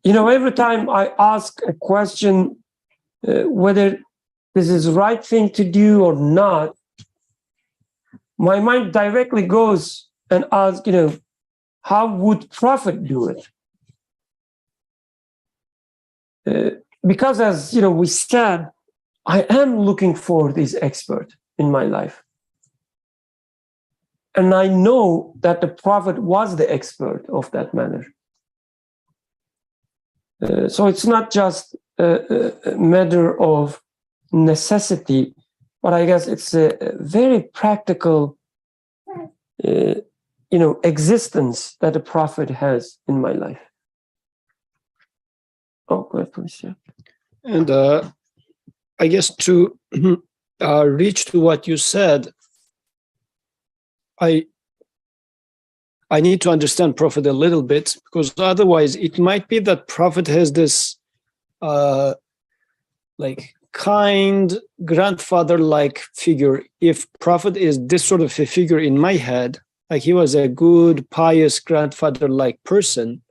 Every time I ask a question, whether this is the right thing to do or not, my mind directly goes and asks, how would prophet do it? Because as we said, I am looking for this expert in my life. And I know that the prophet was the expert of that matter. So it's not just a matter of necessity, but I guess it's a very practical existence that a prophet has in my life. Oh, go ahead, please. Yeah. And I guess to reach to what you said, I need to understand prophet a little bit, because otherwise it might be that prophet has this like kind grandfather-like figure. If prophet is this sort of a figure in my head, like he was a good, pious grandfather-like person,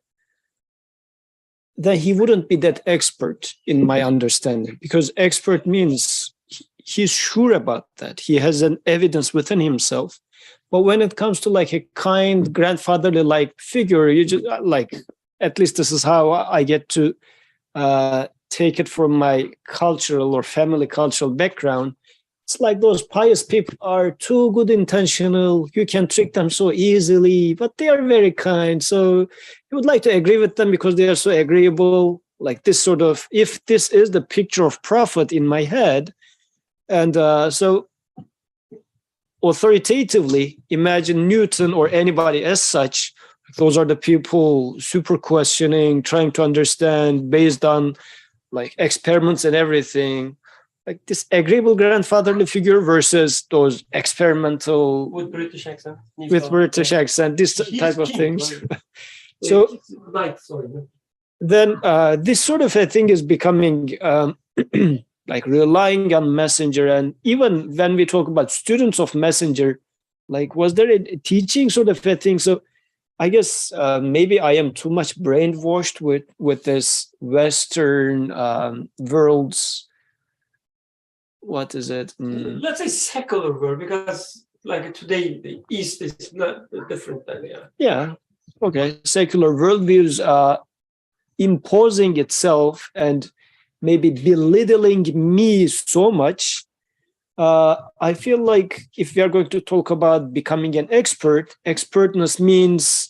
then he wouldn't be that expert in my understanding, because expert means he's sure about that. He has an evidence within himself. But when it comes to like a kind grandfatherly like figure, you just like, at least this is how I get to take it from my cultural or family cultural background. It's like those pious people are too good intentional. You can trick them so easily, but they are very kind. So you would like to agree with them because they are so agreeable. Like this sort of, if this is the picture of prophet in my head, and so authoritatively imagine Newton or anybody as such, those are the people super questioning, trying to understand based on like experiments and everything. Like this agreeable grandfatherly figure versus those experimental With British accent. this type of things. So then this sort of a thing is becoming like relying on messenger. And even when we talk about students of messenger, like was there a teaching sort of a thing? So I guess maybe I am too much brainwashed with this Western world's, what is it? Let's say secular world, because like today the East is not different than Yeah. Okay. Secular worldviews imposing itself and maybe belittling me so much. I feel like if we are going to talk about becoming an expert, expertness means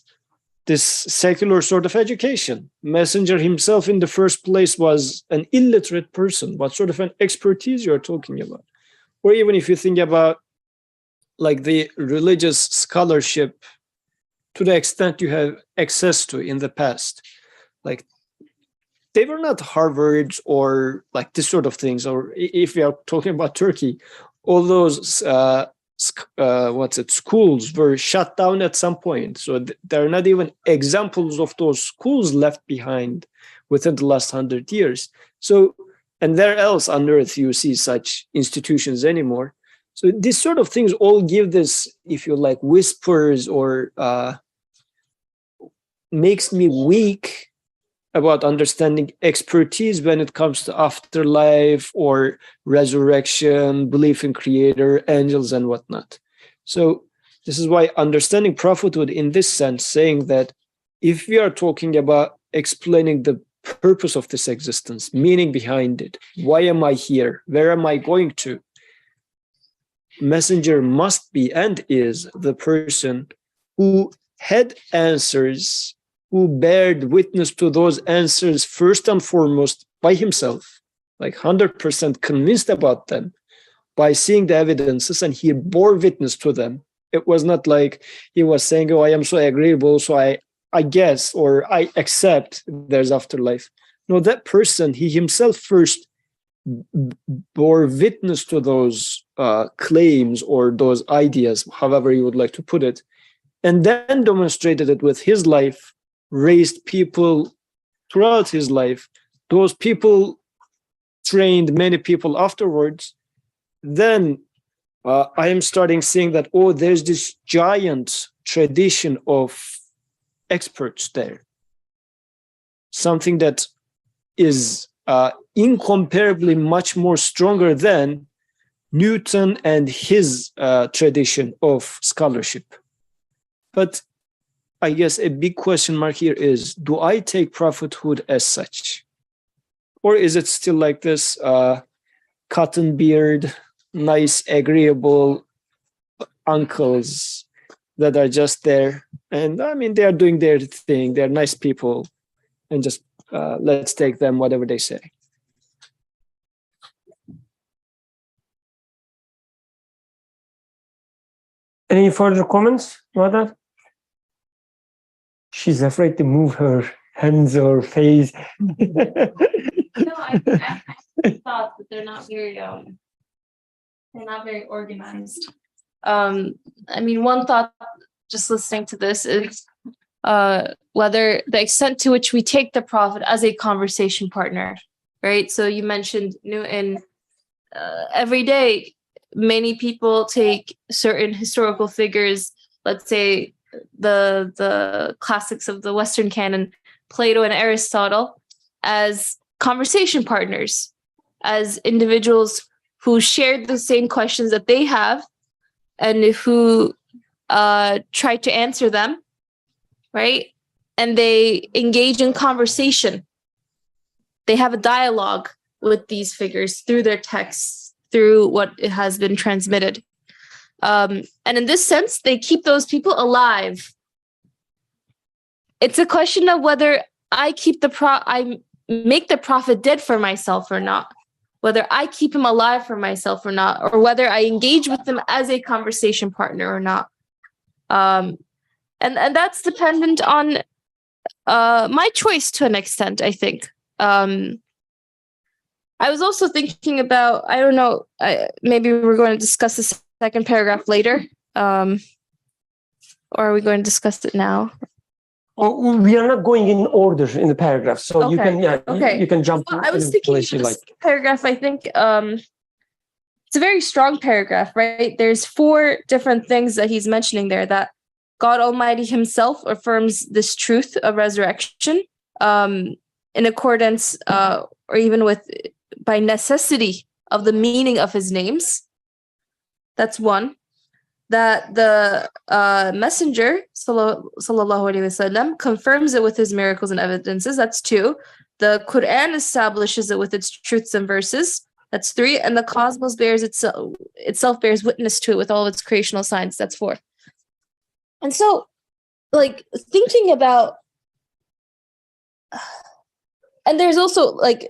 this secular sort of education. Messenger himself in the first place was an illiterate person. What sort of an expertise you're talking about? Or even if you think about like the religious scholarship to the extent you have access to in the past, like they were not Harvards or like this sort of things. Or if we are talking about Turkey, all those schools were shut down at some point. So there are not even examples of those schools left behind within the last 100 years. So, and where else on earth you see such institutions anymore? So these sort of things all give this, if you like, whispers or makes me weak about understanding expertise when it comes to afterlife or resurrection, belief in creator, angels, and whatnot. So this is why understanding prophethood in this sense, saying that if we are talking about explaining the purpose of this existence, meaning behind it, why am I here? Where am I going to? Messenger must be and is the person who had answers, who bared witness to those answers first and foremost by himself, like 100% convinced about them by seeing the evidences, and he bore witness to them. It was not like he was saying, oh, I am so agreeable, so I guess, or I accept there's afterlife. No, that person, he himself first bore witness to those claims or those ideas, however you would like to put it, and then demonstrated it with his life, raised people throughout his life. Those people trained many people afterwards. Then I am starting seeing that, oh, there's this giant tradition of experts there. Something that is incomparably much more stronger than Newton and his tradition of scholarship. But I guess a big question mark here is, do I take prophethood as such? Or is it still like this cotton beard, nice, agreeable uncles that are just there? And I mean, they are doing their thing. They're nice people. And just let's take them, whatever they say. Any further comments about that? She's afraid to move her hands or face. No, I thought that they're not very organized. I mean, one thought just listening to this is whether the extent to which we take the prophet as a conversation partner, right? So you mentioned Newton. Every day, many people take certain historical figures, let's say the classics of the Western canon, Plato and Aristotle, as conversation partners, as individuals who shared the same questions that they have and who try to answer them, right? And they engage in conversation. They have a dialogue with these figures through their texts, through what has been transmitted. And in this sense, they keep those people alive. It's a question of whether I make the prophet dead for myself or not, whether I keep him alive for myself or not, or whether I engage with him as a conversation partner or not. And that's dependent on my choice to an extent, I think. I was also thinking about, I don't know, maybe we're going to discuss the second paragraph later, or are we going to discuss it now? Oh, we are not going in order in the paragraph, so you Okay, can okay. you can jump. Well, I was any thinking place you this like. paragraph, I think it's a very strong paragraph, right? There's 4 different things that he's mentioning there, that God Almighty himself affirms this truth of resurrection in accordance or even with by necessity of the meaning of his names. That's one. That the messenger sallallahu alaihi wasallam confirms it with his miracles and evidences. That's 2. The Quran establishes it with its truths and verses. That's 3. And the cosmos bears itself bears witness to it with all of its creational signs. That's 4. And so, like, thinking about, and there's also like,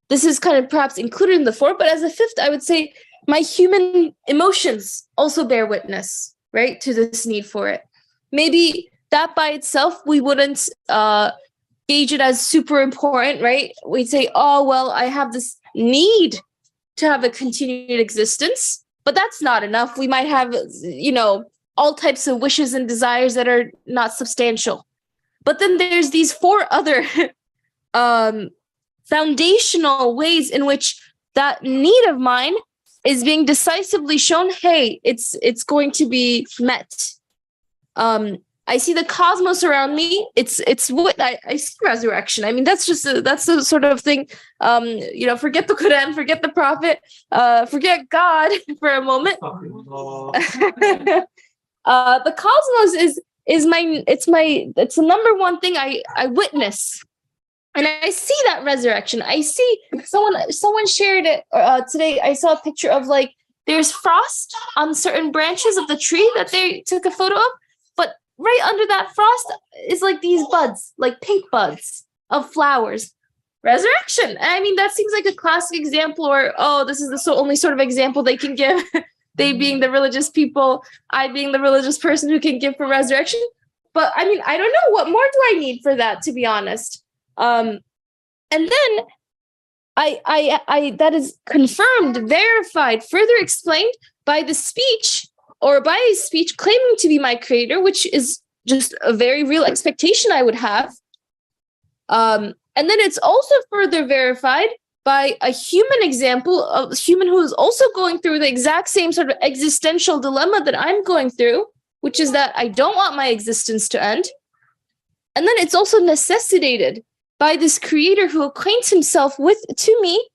this is kind of perhaps included in the 4, but as a 5th, I would say my human emotions also bear witness, right, to this need for it. Maybe that by itself, we wouldn't gauge it as super important, right? We'd say, oh, well, I have this need to have a continued existence, but that's not enough. We might have, all types of wishes and desires that are not substantial. But then there's these 4 other foundational ways in which that need of mine is being decisively shown. Hey, it's going to be met. I see the cosmos around me. It's what I see resurrection. I mean, that's the sort of thing. Forget the Quran, forget the Prophet, forget God for a moment. The cosmos is it's the number one thing I witness. And I see that resurrection. I see someone shared it today. I saw a picture of like there's frost on certain branches of the tree that they took a photo of, but right under that frost is like these buds, like pink buds of flowers. Resurrection. I mean, that seems like a classic example, or this is the only sort of example they can give. They being the religious people, I being the religious person who can give for resurrection. But I mean, I don't know, what more do I need for that, to be honest? And then I that is confirmed, verified, further explained by the speech, or by a speech claiming to be my creator, which is just a very real expectation I would have. And then it's also further verified by a human example of a human who is also going through the exact same sort of existential dilemma that I'm going through, which is that I don't want my existence to end. And then it's also necessitated by this creator who acquaints himself to me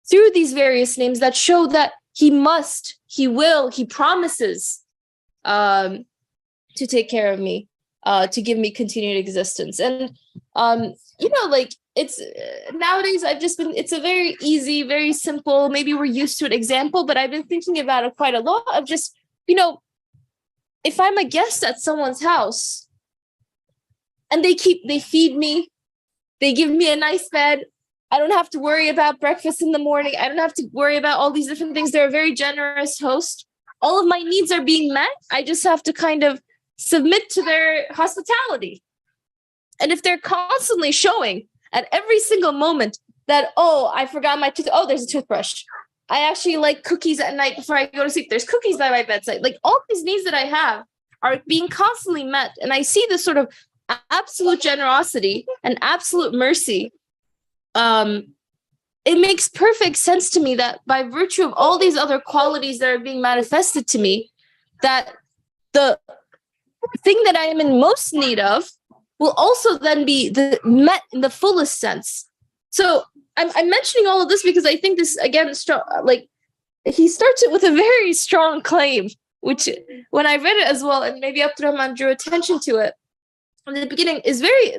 through these various names that show that he must, he will, he promises to take care of me, to give me continued existence. And, it's nowadays it's a very easy, very simple, maybe we're used to it example, but I've been thinking about it quite a lot of just, if I'm a guest at someone's house and they feed me, they give me a nice bed, I don't have to worry about breakfast in the morning, I don't have to worry about all these different things. They're a very generous host. All of my needs are being met. I just have to kind of submit to their hospitality. And if they're constantly showing at every single moment that, oh, I forgot my tooth. Oh, there's a toothbrush. I actually like cookies at night before I go to sleep. There's cookies by my bedside. Like all these needs that I have are being constantly met. And I see this sort of absolute generosity and absolute mercy. It makes perfect sense to me that by virtue of all these other qualities that are being manifested to me, that the thing that I am in most need of will also then be met in the fullest sense. So I'm mentioning all of this because I think this, again, like he starts it with a very strong claim, which when I read it as well, and maybe Abdurrahman drew attention to it in the beginning, is very,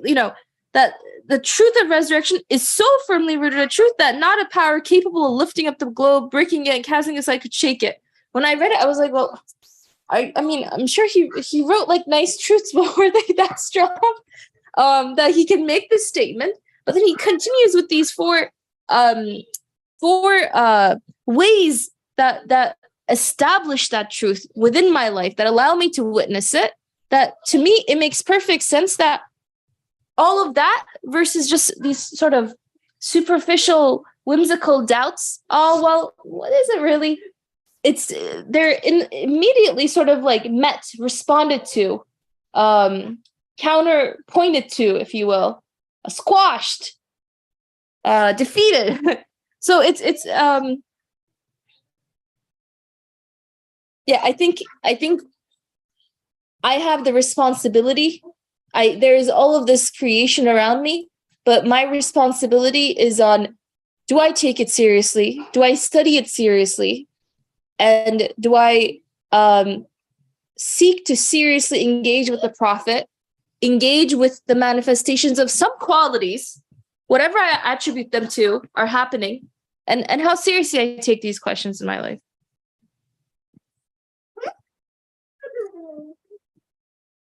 that the truth of resurrection is so firmly rooted in truth that not a power capable of lifting up the globe, breaking it, and casting it aside could shake it. When I read it, I was like, well, I mean, I'm sure he wrote like nice truths, but were they that strong that he can make this statement? But then he continues with these four ways that establish that truth within my life, that allow me to witness it. That to me, it makes perfect sense that all of that versus just these sort of superficial, whimsical doubts. Oh, well, what is it really? They're immediately sort of like met, responded to, counter pointed to, if you will, squashed, defeated. So it's yeah, I think I have the responsibility. There's all of this creation around me, but my responsibility is on, do I take it seriously? Do I study it seriously? And do I seek to seriously engage with the prophet, engage with the manifestations of some qualities, whatever I attribute them to, are happening, and how seriously I take these questions in my life?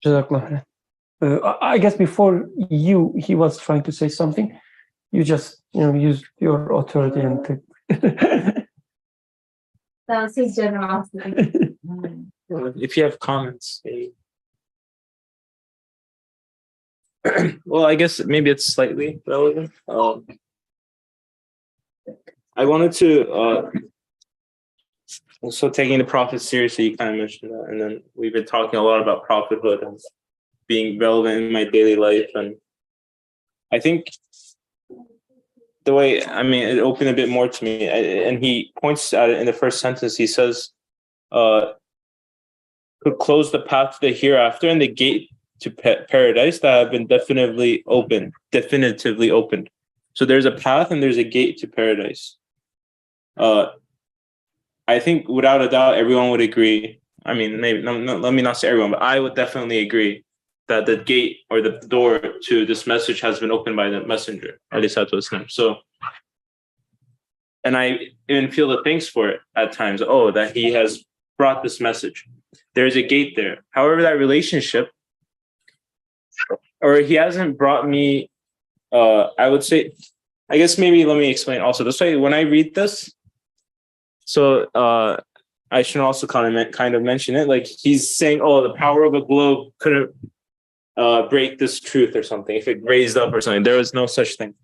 Jazakallah. I guess before he was trying to say something. You just, used your authority and. That was his generosity. If you have comments, well, I guess maybe it's slightly relevant. I wanted to so taking the prophet seriously, you kind of mentioned that, and then we've been talking a lot about prophethood and being relevant in my daily life, and I think the way, it opened a bit more to me, and he points at it in the first sentence. He says, could close the path to the hereafter and the gate to paradise that have been definitively opened. So there's a path and there's a gate to paradise. I think without a doubt, everyone would agree. Maybe let me not say everyone, but I would definitely agree that the gate or the door to this message has been opened by the messenger, ﷺ. So, and I even feel the thanks for it at times. Oh, that he has brought this message. There's a gate there. However, that relationship, or he hasn't brought me, I would say, I guess maybe let me explain also this way. When I read this, so I should also kind of mention it. Like he's saying, oh, the power of a globe couldn't break this truth or something. If it raised up or something, there was no such thing.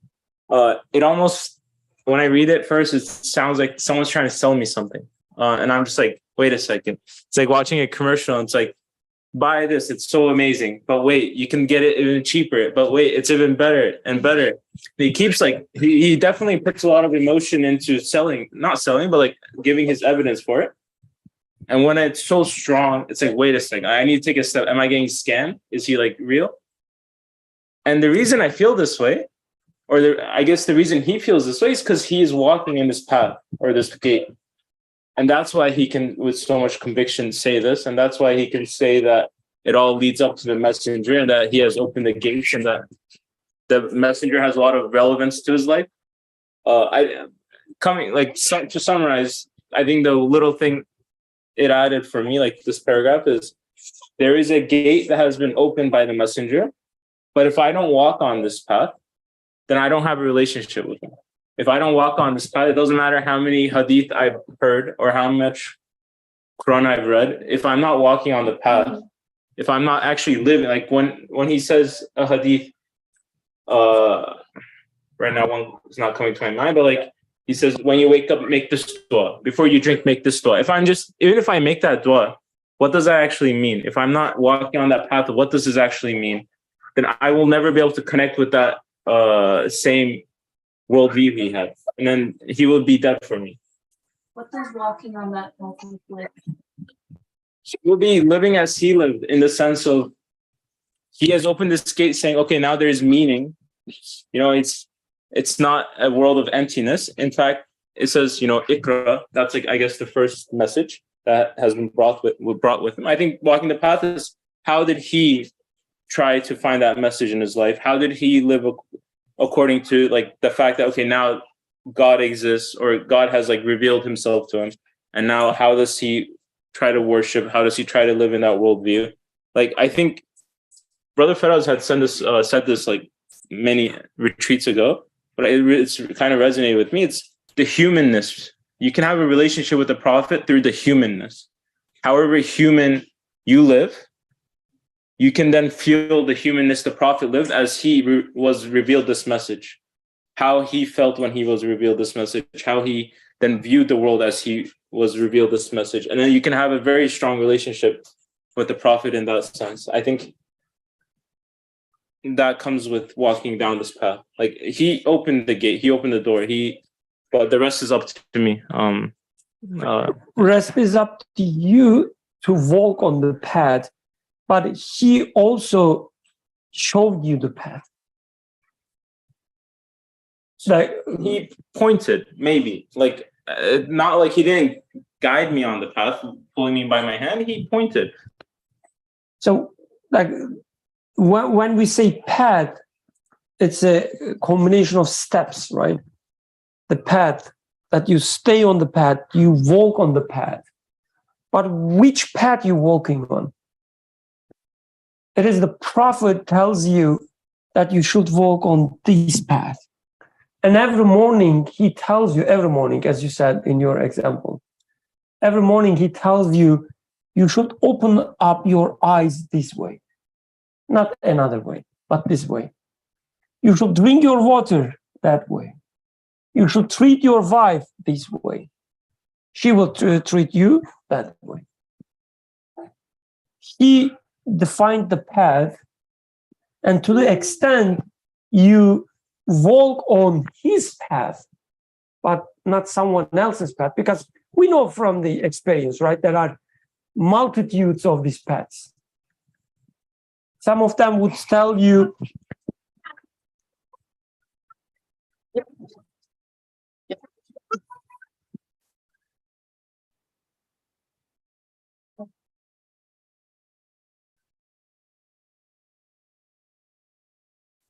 It almost, when I read it first, it sounds like someone's trying to sell me something. And I'm just like, wait a second. It's like watching a commercial and it's like, buy this, it's so amazing. But wait, you can get it even cheaper. But wait, it's even better and better. He keeps like, he definitely puts a lot of emotion into not selling, but like giving his evidence for it. And when it's so strong, it's like, wait a second, I need to take a step. Am I getting scammed? Is he like real? And the reason I feel this way, I guess the reason he feels this way is because he is walking in this path or this gate. And that's why he can, with so much conviction, say this. And that's why he can say that it all leads up to the messenger and that he has opened the gates and that the messenger has a lot of relevance to his life. To summarize, I think the little thing it added for me, like this paragraph, is there is a gate that has been opened by the messenger. But if I don't walk on this path, then I don't have a relationship with him. If I don't walk on this path, it doesn't matter how many hadith I've heard or how much Quran I've read. If I'm not walking on the path, if I'm not actually living, like when he says a hadith, right now one is not coming to my mind, but like he says, when you wake up, make this dua. Before you drink, make this dua. Even if I make that dua, what does that actually mean? If I'm not walking on that path of what does this actually mean, then I will never be able to connect with that same worldview he had. And then he will be dead for me. What does walking on that path look like? He will be living as he lived, in the sense of he has opened this gate saying, okay, now there is meaning. It's not a world of emptiness. In fact, it says, Ikra. That's like, I guess, the first message that has been brought with him. I think walking the path is, how did he try to find that message in his life? How did he live according to like the fact that, okay, now God exists, or God has like revealed himself to him. And now how does he try to worship? How does he try to live in that worldview? Like, I think Brother Feroz had said this like many retreats ago, but it's kind of resonated with me. It's the humanness. You can have a relationship with the Prophet through the humanness. However human you live, you can then feel the humanness the Prophet lived as he was revealed this message. How he felt when he was revealed this message, how he then viewed the world as he was revealed this message. And then you can have a very strong relationship with the Prophet in that sense. I think that comes with walking down this path. Like, he opened the gate, he opened the door, but the rest is up to me. Rest is up to you to walk on the path, but he also showed you the path. Like, he pointed, maybe, like, not like he didn't guide me on the path, pulling me by my hand. He pointed. So, like, when we say path, it's a combination of steps, right? The path, that you stay on the path, you walk on the path. But which path you walking on? It is the Prophet tells you that you should walk on this path. And every morning he tells you, as you said in your example, every morning he tells you, you should open up your eyes this way. Not another way, but this way. You should drink your water that way. You should treat your wife this way. She will treat you that way. He defined the path, and to the extent you walk on his path, but not someone else's path, because we know from the experience, right? There are multitudes of these paths. Some of them would tell you,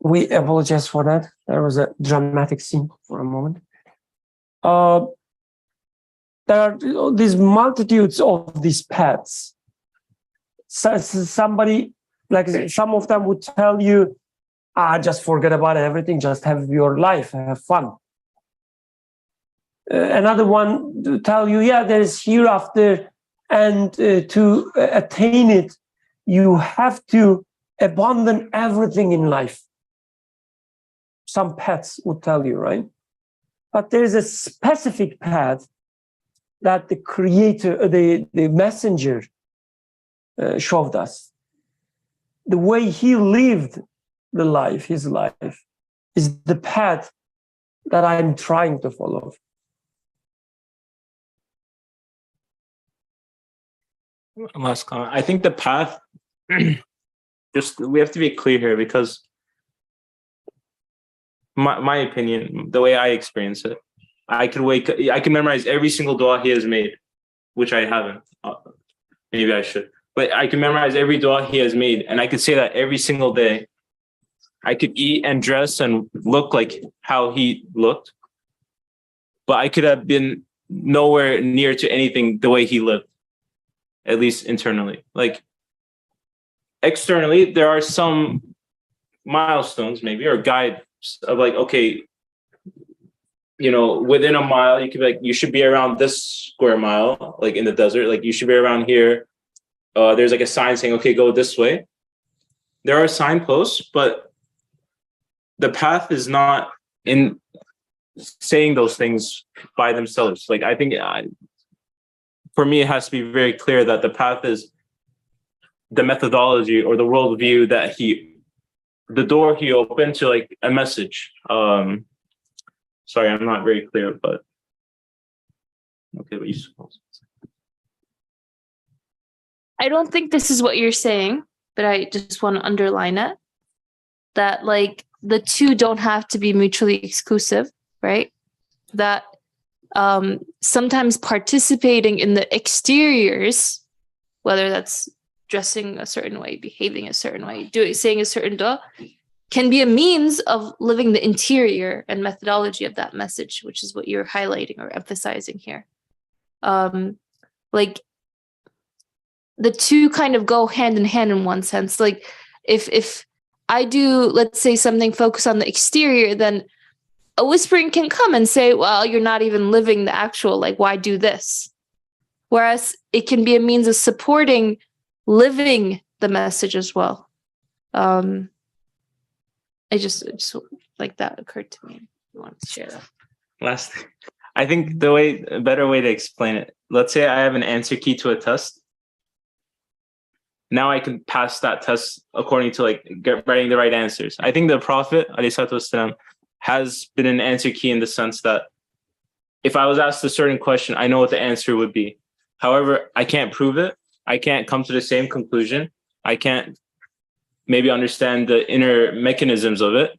we apologize for that. There was a dramatic scene for a moment. There are these multitudes of these paths. So somebody, like some of them would tell you, just forget about everything, just have your life, have fun. Another one to tell you, yeah, there is hereafter, and to attain it, you have to abandon everything in life. Some paths would tell you, right? But there is a specific path that the creator, the messenger showed us. The way he lived his life, is the path that I'm trying to follow. Last comment. I think the path, we have to be clear here, because my opinion, the way I experience it, I can memorize every single dua he has made, which I haven't. Maybe I should. But I can memorize every dua he has made, and I could say that every single day. I could eat and dress and look like how he looked, but I could have been nowhere near to anything the way he lived, at least internally. Like, externally, there are some milestones maybe, or guides of like, okay, within a mile, you could be like, you should be around this square mile, like in the desert, like you should be around here. there's like a sign saying, okay, go this way. There are signposts, but the path is not in saying those things by themselves. Like, I think for me, it has to be very clear that the path is the methodology or the worldview that the door he opened to like a message. Sorry, I'm not very clear, but okay, what you suppose? I don't think this is what you're saying, but I just want to underline it. That like the two don't have to be mutually exclusive, right? That sometimes participating in the exteriors, whether that's dressing a certain way, behaving a certain way, saying a certain dua, can be a means of living the interior and methodology of that message, which is what you're highlighting or emphasizing here. Like the two kind of go hand in hand in one sense. Like if I do, let's say, something focused on the exterior, then a whispering can come and say, well, you're not even living the actual, like, why do this? Whereas it can be a means of supporting living the message as well. It just like that occurred to me. You want to share that? Last thing. I think a better way to explain it, let's say I have an answer key to a test. Now I can pass that test according to like writing the right answers. I think the Prophet ﷺ has been an answer key in the sense that if I was asked a certain question, I know what the answer would be. However, I can't prove it. I can't come to the same conclusion. I can't maybe understand the inner mechanisms of it.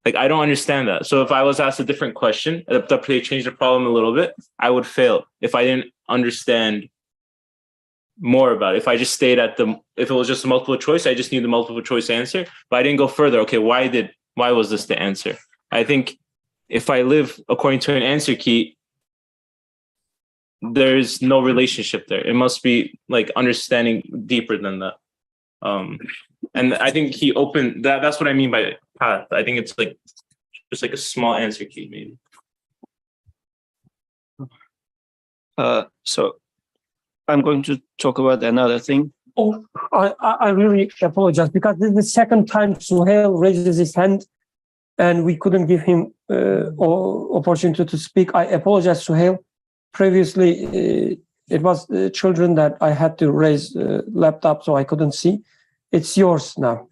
Like, I don't understand that. So if I was asked a different question, that they changed the problem a little bit, I would fail if I didn't understand more about it. If I just stayed if it was just a multiple choice, I just knew the multiple choice answer, but I didn't go further. Okay, why was this the answer? I think if I live according to an answer key, there's no relationship there. It must be like understanding deeper than that. And I think he opened that. That's what I mean by path. I think it's like just like a small answer key, maybe. So I'm going to talk about another thing. Oh, I really apologize because this is the second time Suhail raises his hand and we couldn't give him opportunity to speak. I apologize, Suhail. Previously, it was children that I had to raise laptop so I couldn't see. It's yours now.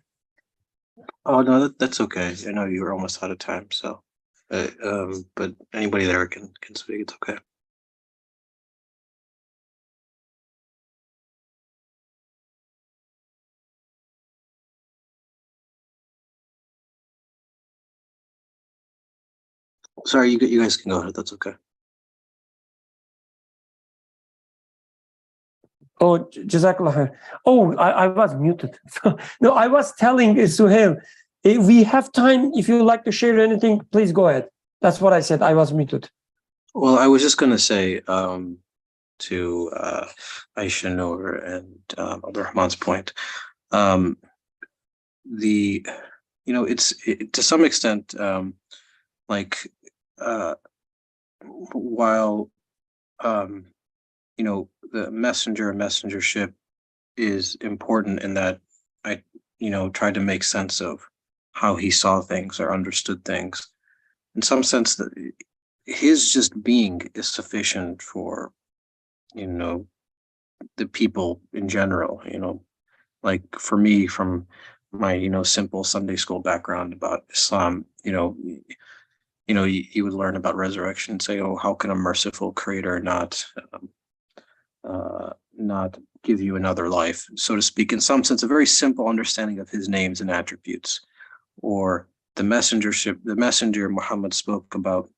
Oh no, that's okay. I know you were almost out of time, so but anybody there can speak. It's okay. Sorry, you guys can go ahead. That's okay. Oh, Jazakallah khair. Oh, I was muted. No, I was telling Suhail, we have time. If you like to share anything, please go ahead. That's what I said. I was muted. Well, I was just going to say to Aisha Noor and Abdurrahman's point, it's to some extent like while the messengership is important in that I tried to make sense of how he saw things or understood things. In some sense, that his just being is sufficient for the people in general. Like for me, from my simple Sunday school background about Islam, you would learn about resurrection and say, oh, how can a merciful creator not give you another life, so to speak? In some sense, a very simple understanding of his names and attributes. Or the messenger Muhammad spoke about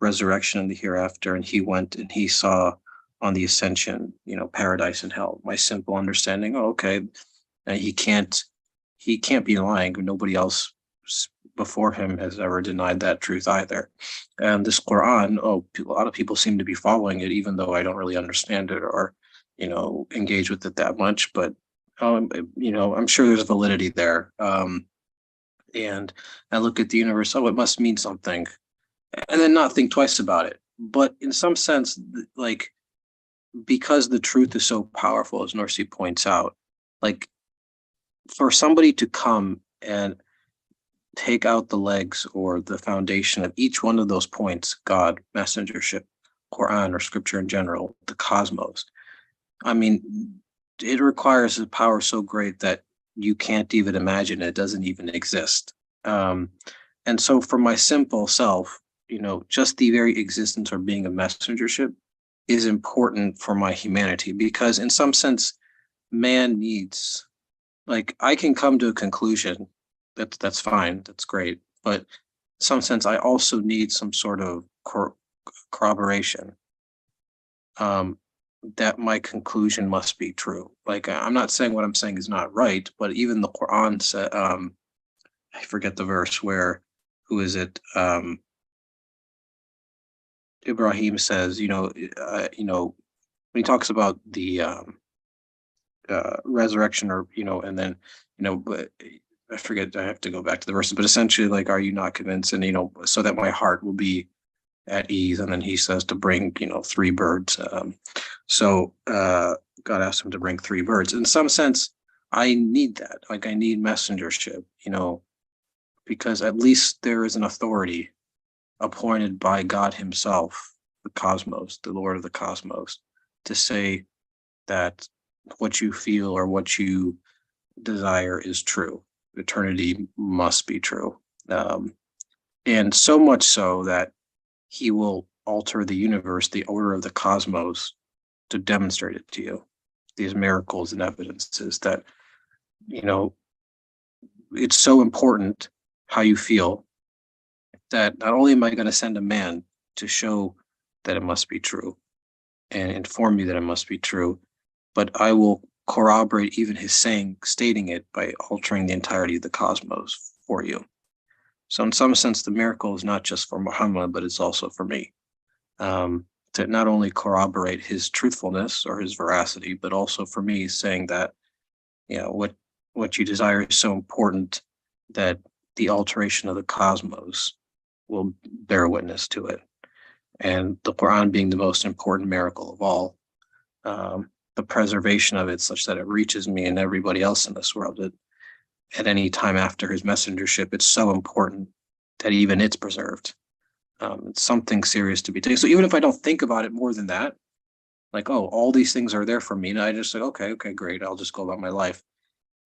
resurrection and the hereafter, and he went and he saw on the ascension, paradise and hell. My simple understanding, oh, okay, he can't be lying. Nobody else before him has ever denied that truth either. And this Quran, a lot of people seem to be following it, even though I don't really understand it or engage with it that much. But I'm sure there's validity there. And I look at the universe, it must mean something, and then not think twice about it. But in some sense, like because the truth is so powerful, as Norsi points out, like for somebody to come and take out the legs or the foundation of each one of those points, God, messengership, Quran, or scripture in general, the cosmos, I mean, it requires a power so great that you can't even imagine it doesn't even exist. And so for my simple self, just the very existence or being of messengership is important for my humanity, because in some sense, man needs, like, I can come to a conclusion that's fine, that's great, but in some sense, I also need some sort of corroboration, that my conclusion must be true. Like, I'm not saying what I'm saying is not right, but even the Quran said, I forget the verse where, who is it? Ibrahim says, when he talks about the resurrection, or and then but I forget, I have to go back to the verses, but essentially, like, are you not convinced? And so that my heart will be at ease. And then he says to bring 3 birds. So God asked him to bring 3 birds. In some sense, I need that. Like, I need messengership, because at least there is an authority appointed by God himself, the cosmos, the Lord of the cosmos, to say that what you feel or what you desire is true. Eternity must be true. And so much so that he will alter the universe, the order of the cosmos, to demonstrate it to you. These miracles and evidences that, it's so important how you feel, that not only am I going to send a man to show that it must be true and inform you that it must be true, but I will corroborate even his stating it by altering the entirety of the cosmos for you. So in some sense, the miracle is not just for Muhammad, but it's also for me, to not only corroborate his truthfulness or his veracity, but also for me saying that, what you desire is so important that the alteration of the cosmos will bear witness to it. And the Quran being the most important miracle of all, the preservation of it such that it reaches me and everybody else in this world at any time after his messengership, it's so important that even it's preserved. It's something serious to be taken. So even if I don't think about it more than that, like, oh, all these things are there for me, and I just say, okay, great, I'll just go about my life.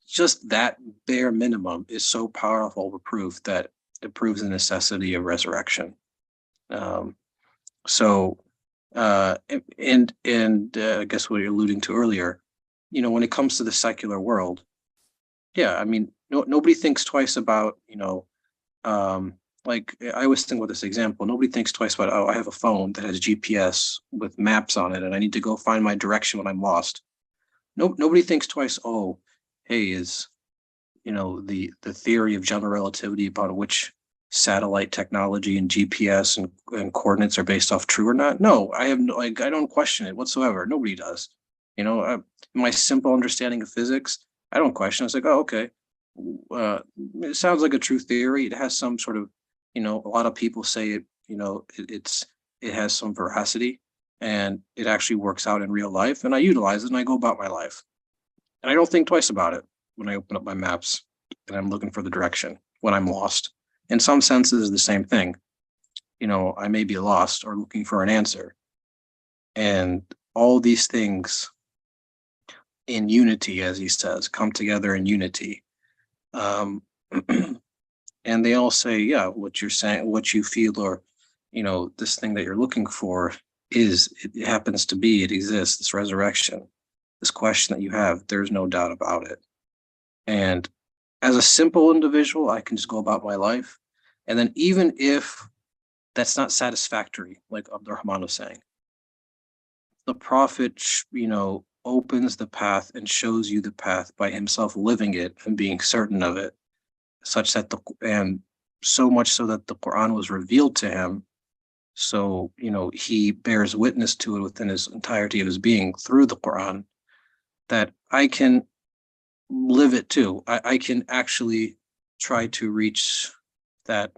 Just that bare minimum is so powerful of proof that it proves the necessity of resurrection. And I guess what you're alluding to earlier, when it comes to the secular world, yeah, I mean, nobody thinks twice about, like, I always think with this example, nobody thinks twice about, oh, I have a phone that has GPS with maps on it, and I need to go find my direction when I'm lost. Nobody thinks twice, oh, hey, is, the theory of general relativity about which satellite technology and GPS and coordinates are based off true or not? No, I don't question it whatsoever. Nobody does. My simple understanding of physics, I don't question. It's like, oh, okay. It sounds like a true theory. It has some sort of, a lot of people say it, it has some veracity, and it actually works out in real life. And I utilize it and I go about my life. And I don't think twice about it when I open up my maps and I'm looking for the direction when I'm lost. In some senses, it's the same thing. I may be lost or looking for an answer. And all these things in unity, as he says, come together in unity. And they all say, yeah, what you're saying, what you feel, or, this thing that you're looking for it happens to be, it exists, this resurrection, this question that you have, there's no doubt about it. And as a simple individual, I can just go about my life. And then even if that's not satisfactory, like Abdurrahman was saying, the Prophet, opens the path and shows you the path by himself living it and being certain of it, such that and so much so that the Quran was revealed to him. So, he bears witness to it within his entirety of his being through the Quran, that I can live it too. I can actually try to reach that,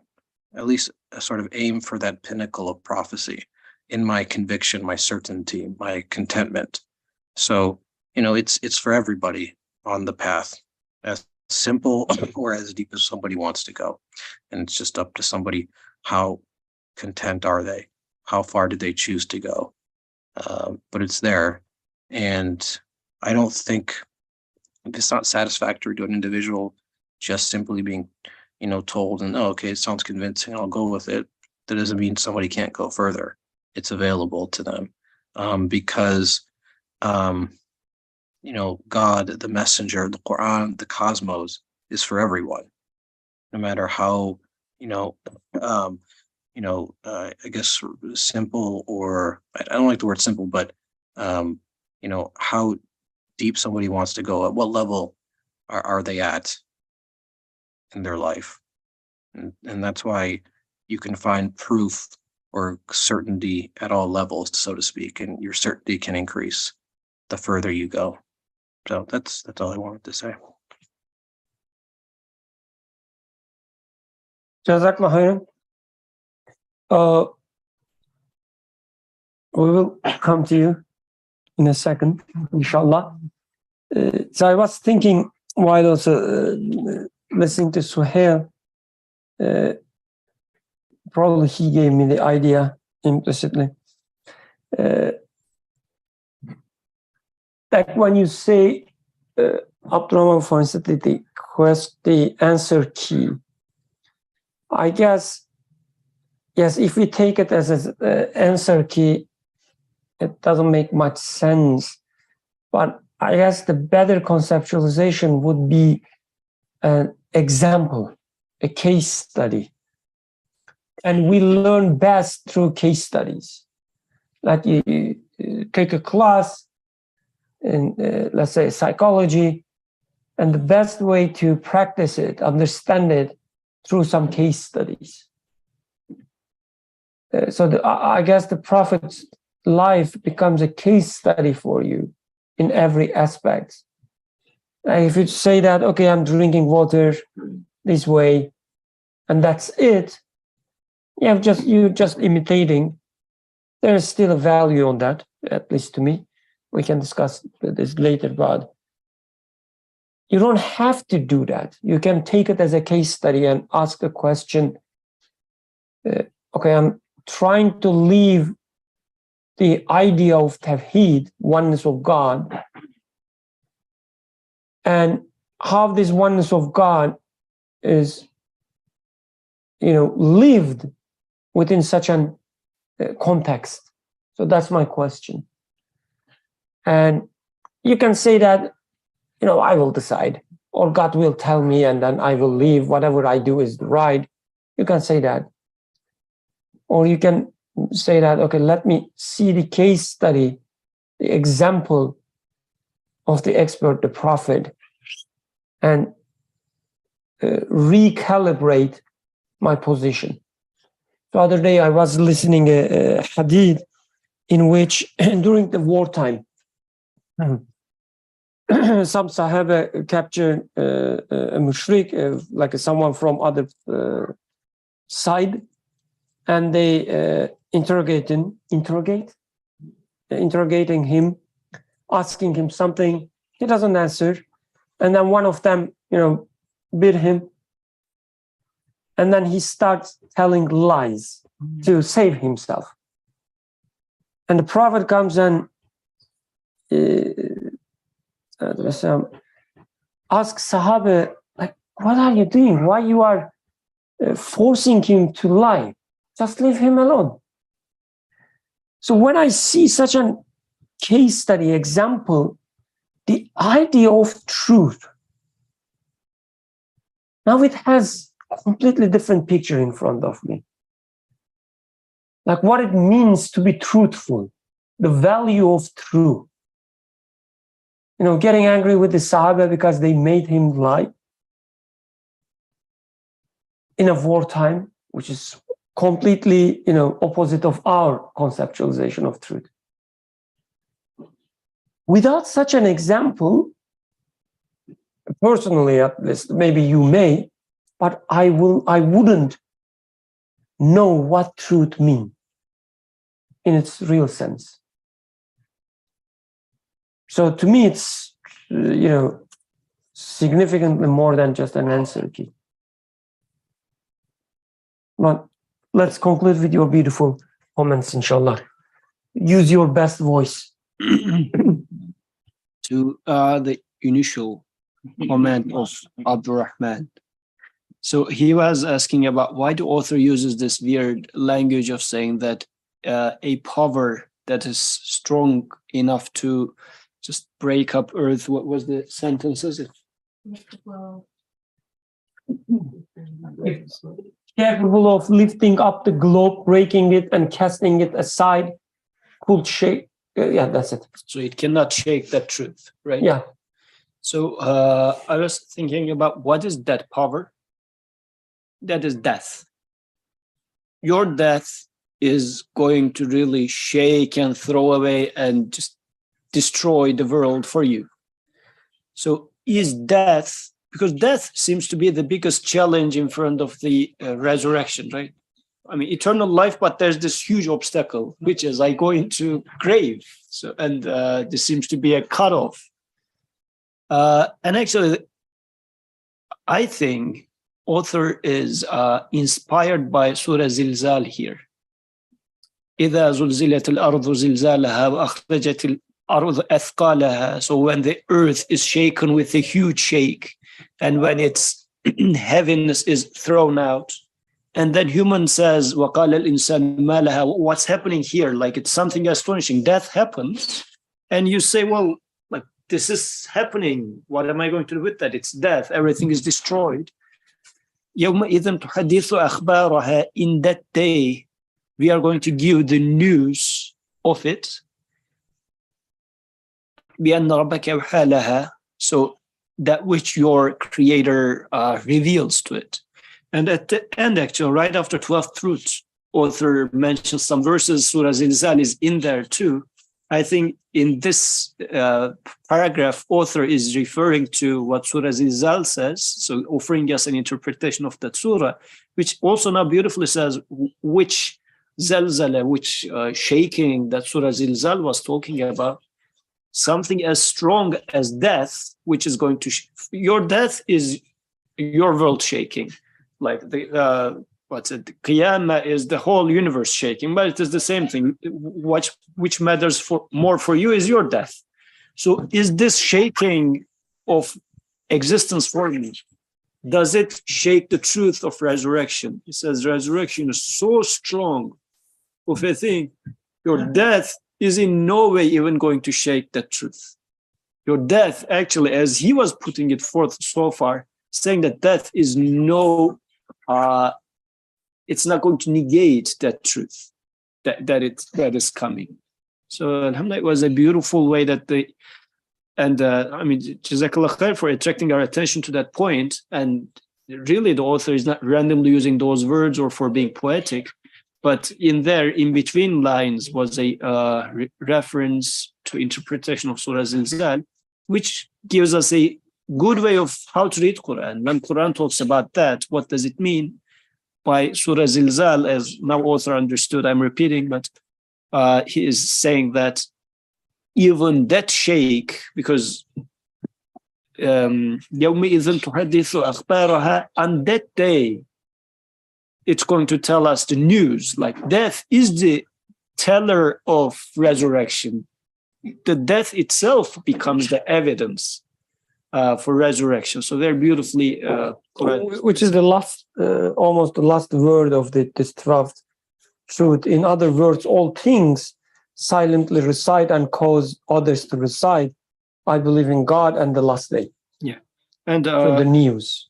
at least a sort of aim for that pinnacle of prophecy. in my conviction, my certainty, my contentment. So, it's for everybody on the path, as simple or as deep as somebody wants to go. And it's just up to somebody, how content are they? How far did they choose to go? But it's there. And I don't think it's not satisfactory to an individual just simply being, told and, oh, okay, it sounds convincing, I'll go with it. That doesn't mean somebody can't go further. It's available to them because, God, the messenger, the Quran, the cosmos is for everyone, no matter how, I guess simple, or I don't like the word simple, but, how deep somebody wants to go, at what level are they at in their life. And that's why you can find proof or certainty at all levels, so to speak, and your certainty can increase the further you go. So that's all I wanted to say. Jazakallah khairan. We will come to you in a second, inshallah. So I was thinking while also listening to Suhail, probably he gave me the idea implicitly. Like when you say, Abdurrahman, for instance, the answer key, I guess, yes, if we take it as an answer key, it doesn't make much sense. But I guess the better conceptualization would be an example, a case study. And we learn best through case studies. Like you take a class in, let's say, psychology, and the best way to practice it, understand it, through some case studies. So I guess the Prophet's life becomes a case study for you in every aspect. Like if you say that, okay, I'm drinking water this way, and that's it, you're just imitating. There is still a value on that, at least to me. We can discuss this later, but you don't have to do that. You can take it as a case study and ask the question, okay, I'm trying to leave the idea of Tawheed, oneness of God, and how this oneness of God is, lived within such an context. So that's my question. And you can say that, I will decide, or God will tell me, and then I will leave. Whatever I do is right. You can say that. Or you can say that, okay, let me see the case study, the example of the expert, the Prophet, and recalibrate my position. The other day I was listening a hadith in which during the wartime, some Sahaba captured a mushrik, like someone from other side, and they interrogating him, asking him something. He doesn't answer, and then one of them, beat him, and then he starts telling lies to save himself. And the Prophet comes and asks Sahaba, like, what are you doing? Why you are forcing him to lie? Just leave him alone. So when I see such a case study example, the idea of truth, now it has a completely different picture in front of me. Like what it means to be truthful, the value of truth. Getting angry with the Sahaba because they made him lie in a wartime, which is completely, opposite of our conceptualization of truth. Without such an example, personally at least, maybe you may, but I wouldn't know what truth means. in its real sense. So to me, it's, significantly more than just an answer key. But let's conclude with your beautiful comments, inshallah. Use your best voice. To the initial comment of Abdurrahman. So he was asking about why the author uses this weird language of saying that a power that is strong enough to just break up earth. What was the sentences? Capable of lifting up the globe, breaking it, and casting it aside, could shake. Yeah, that's it. So it cannot shake that truth, right? Yeah. So I was thinking about what is that power? That is death. Your death is going to really shake and throw away and just destroy the world for you. So is death, because death seems to be the biggest challenge in front of the resurrection, right? I mean, eternal life, but there's this huge obstacle, which is I go into grave. So, and this seems to be a cutoff. And actually, I think author is inspired by Surah Zilzal here. إِذَا زُلْزِلَتِ الْأَرْضُ زِلْزَالَهَا وَأَخْرَجَتِ الْأَرْضُ أَثْقَالَهَا. So when the earth is shaken with a huge shake, and when its heaviness is thrown out, and then human says, وَقَالَ الْإِنسَانُ مَا لَهَا. What's happening here? Like it's something astonishing. Death happens, and you say, well, like this is happening. What am I going to do with that? It's death. Everything is destroyed. يَوْمَئِذٍ تُحَدِّثُ أَخْبَارَهَا. In that day, we are going to give the news of it. بِأَنَّ رَبَّكَ أَوْحَى لَهَا. So that which your creator reveals to it. And at the end, actually, right after 12th truths, author mentions some verses. Surah Zilzal is in there too. I think in this paragraph, author is referring to what Surah Zilzal says, so offering us an interpretation of that surah, which also now beautifully says which zalzala, which shaking that Surah Zilzal was talking about. Something as strong as death, which is going to your death is your world shaking. Like the Qiyamah is the whole universe shaking, but it is the same thing. Which matters more for you is your death. So is this shaking of existence for me? Does it shake the truth of resurrection? He says resurrection is so strong of a thing. Your death is in no way even going to shake that truth. Your death, actually, as he was putting it forth so far, saying that death is it's not going to negate that truth that is coming. So alhamdulillah, it was a beautiful way that Jazakallah khair for attracting our attention to that point. And really the author is not randomly using those words or for being poetic, but in between lines was a reference to interpretation of Surah Zilzal, which gives us a good way of how to read Quran. When Quran talks about that, what does it mean? By Surah Zilzal, as now author understood, I'm repeating, but he is saying that even that shake, because يَوْمِئِذٍ تُحَدِّثُ أَخْبَارَهَا, on that day, it's going to tell us the news. Like death is the teller of resurrection. The death itself becomes the evidence for resurrection. So very beautifully, which is the last, almost the last word of this 12th truth. In other words, all things silently recite and cause others to recite. I believe in God and the last day. Yeah, and so the news.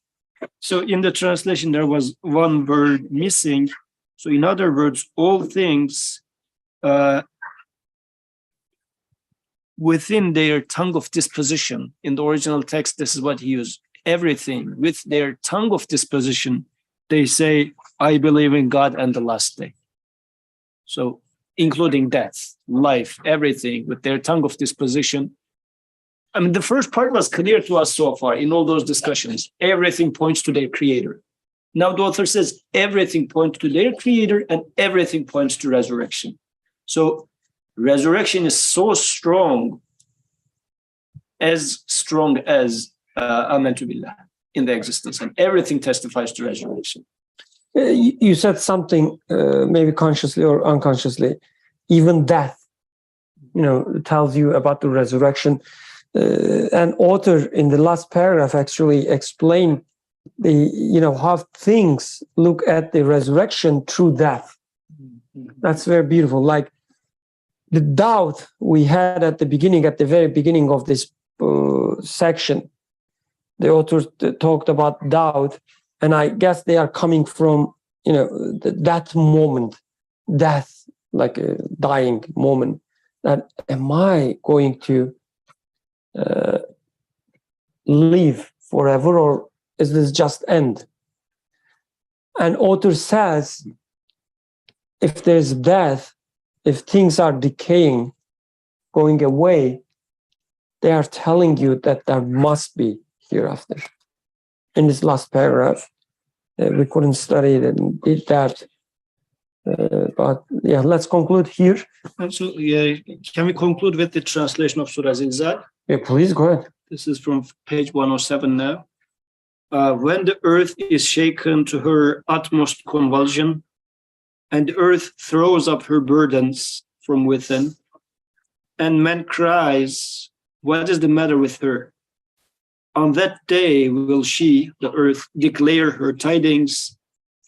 So in the translation, there was one word missing. So in other words, all things within their tongue of disposition. In the original text, this is what he used. Everything with their tongue of disposition, they say, I believe in God and the last day. So including death, life, everything with their tongue of disposition. I mean, the first part was clear to us so far in all those discussions. Everything points to their creator. Now the author says everything points to their creator and everything points to resurrection. So resurrection is so strong as Amantu Billah in the existence, and everything testifies to resurrection. You said something, maybe consciously or unconsciously, even death, tells you about the resurrection. An author in the last paragraph actually explained how things look at the resurrection through death. That's very beautiful. Like the doubt we had at the very beginning of this section, the author talked about doubt, and I guess they are coming from that moment, death, like a dying moment. That am I going to live forever, or is this just end? And author says, if there's death, if things are decaying, going away, they are telling you that there must be hereafter. In this last paragraph, we couldn't study it and did that. But yeah, let's conclude here. Absolutely. Can we conclude with the translation of Surah Zilzal? Yeah, please go ahead. This is from page 107 now. When the earth is shaken to her utmost convulsion, and the earth throws up her burdens from within, and man cries, "What is the matter with her?" On that day will she, the earth, declare her tidings,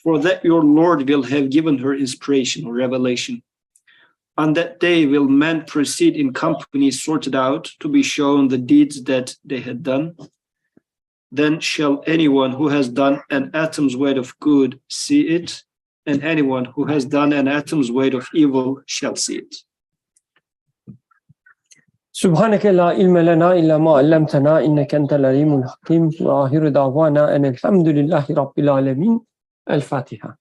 for that your Lord will have given her inspiration or revelation. On that day will men proceed in companies sorted out to be shown the deeds that they had done. Then shall anyone who has done an atom's weight of good see it, and anyone who has done an atom's weight of evil shall see it. سبحانك لا علم لنا إلا ما علمتنا إنك أنت العليم الحكيم وآخر دعوانا أن الحمد لله رب العالمين. الفاتحة.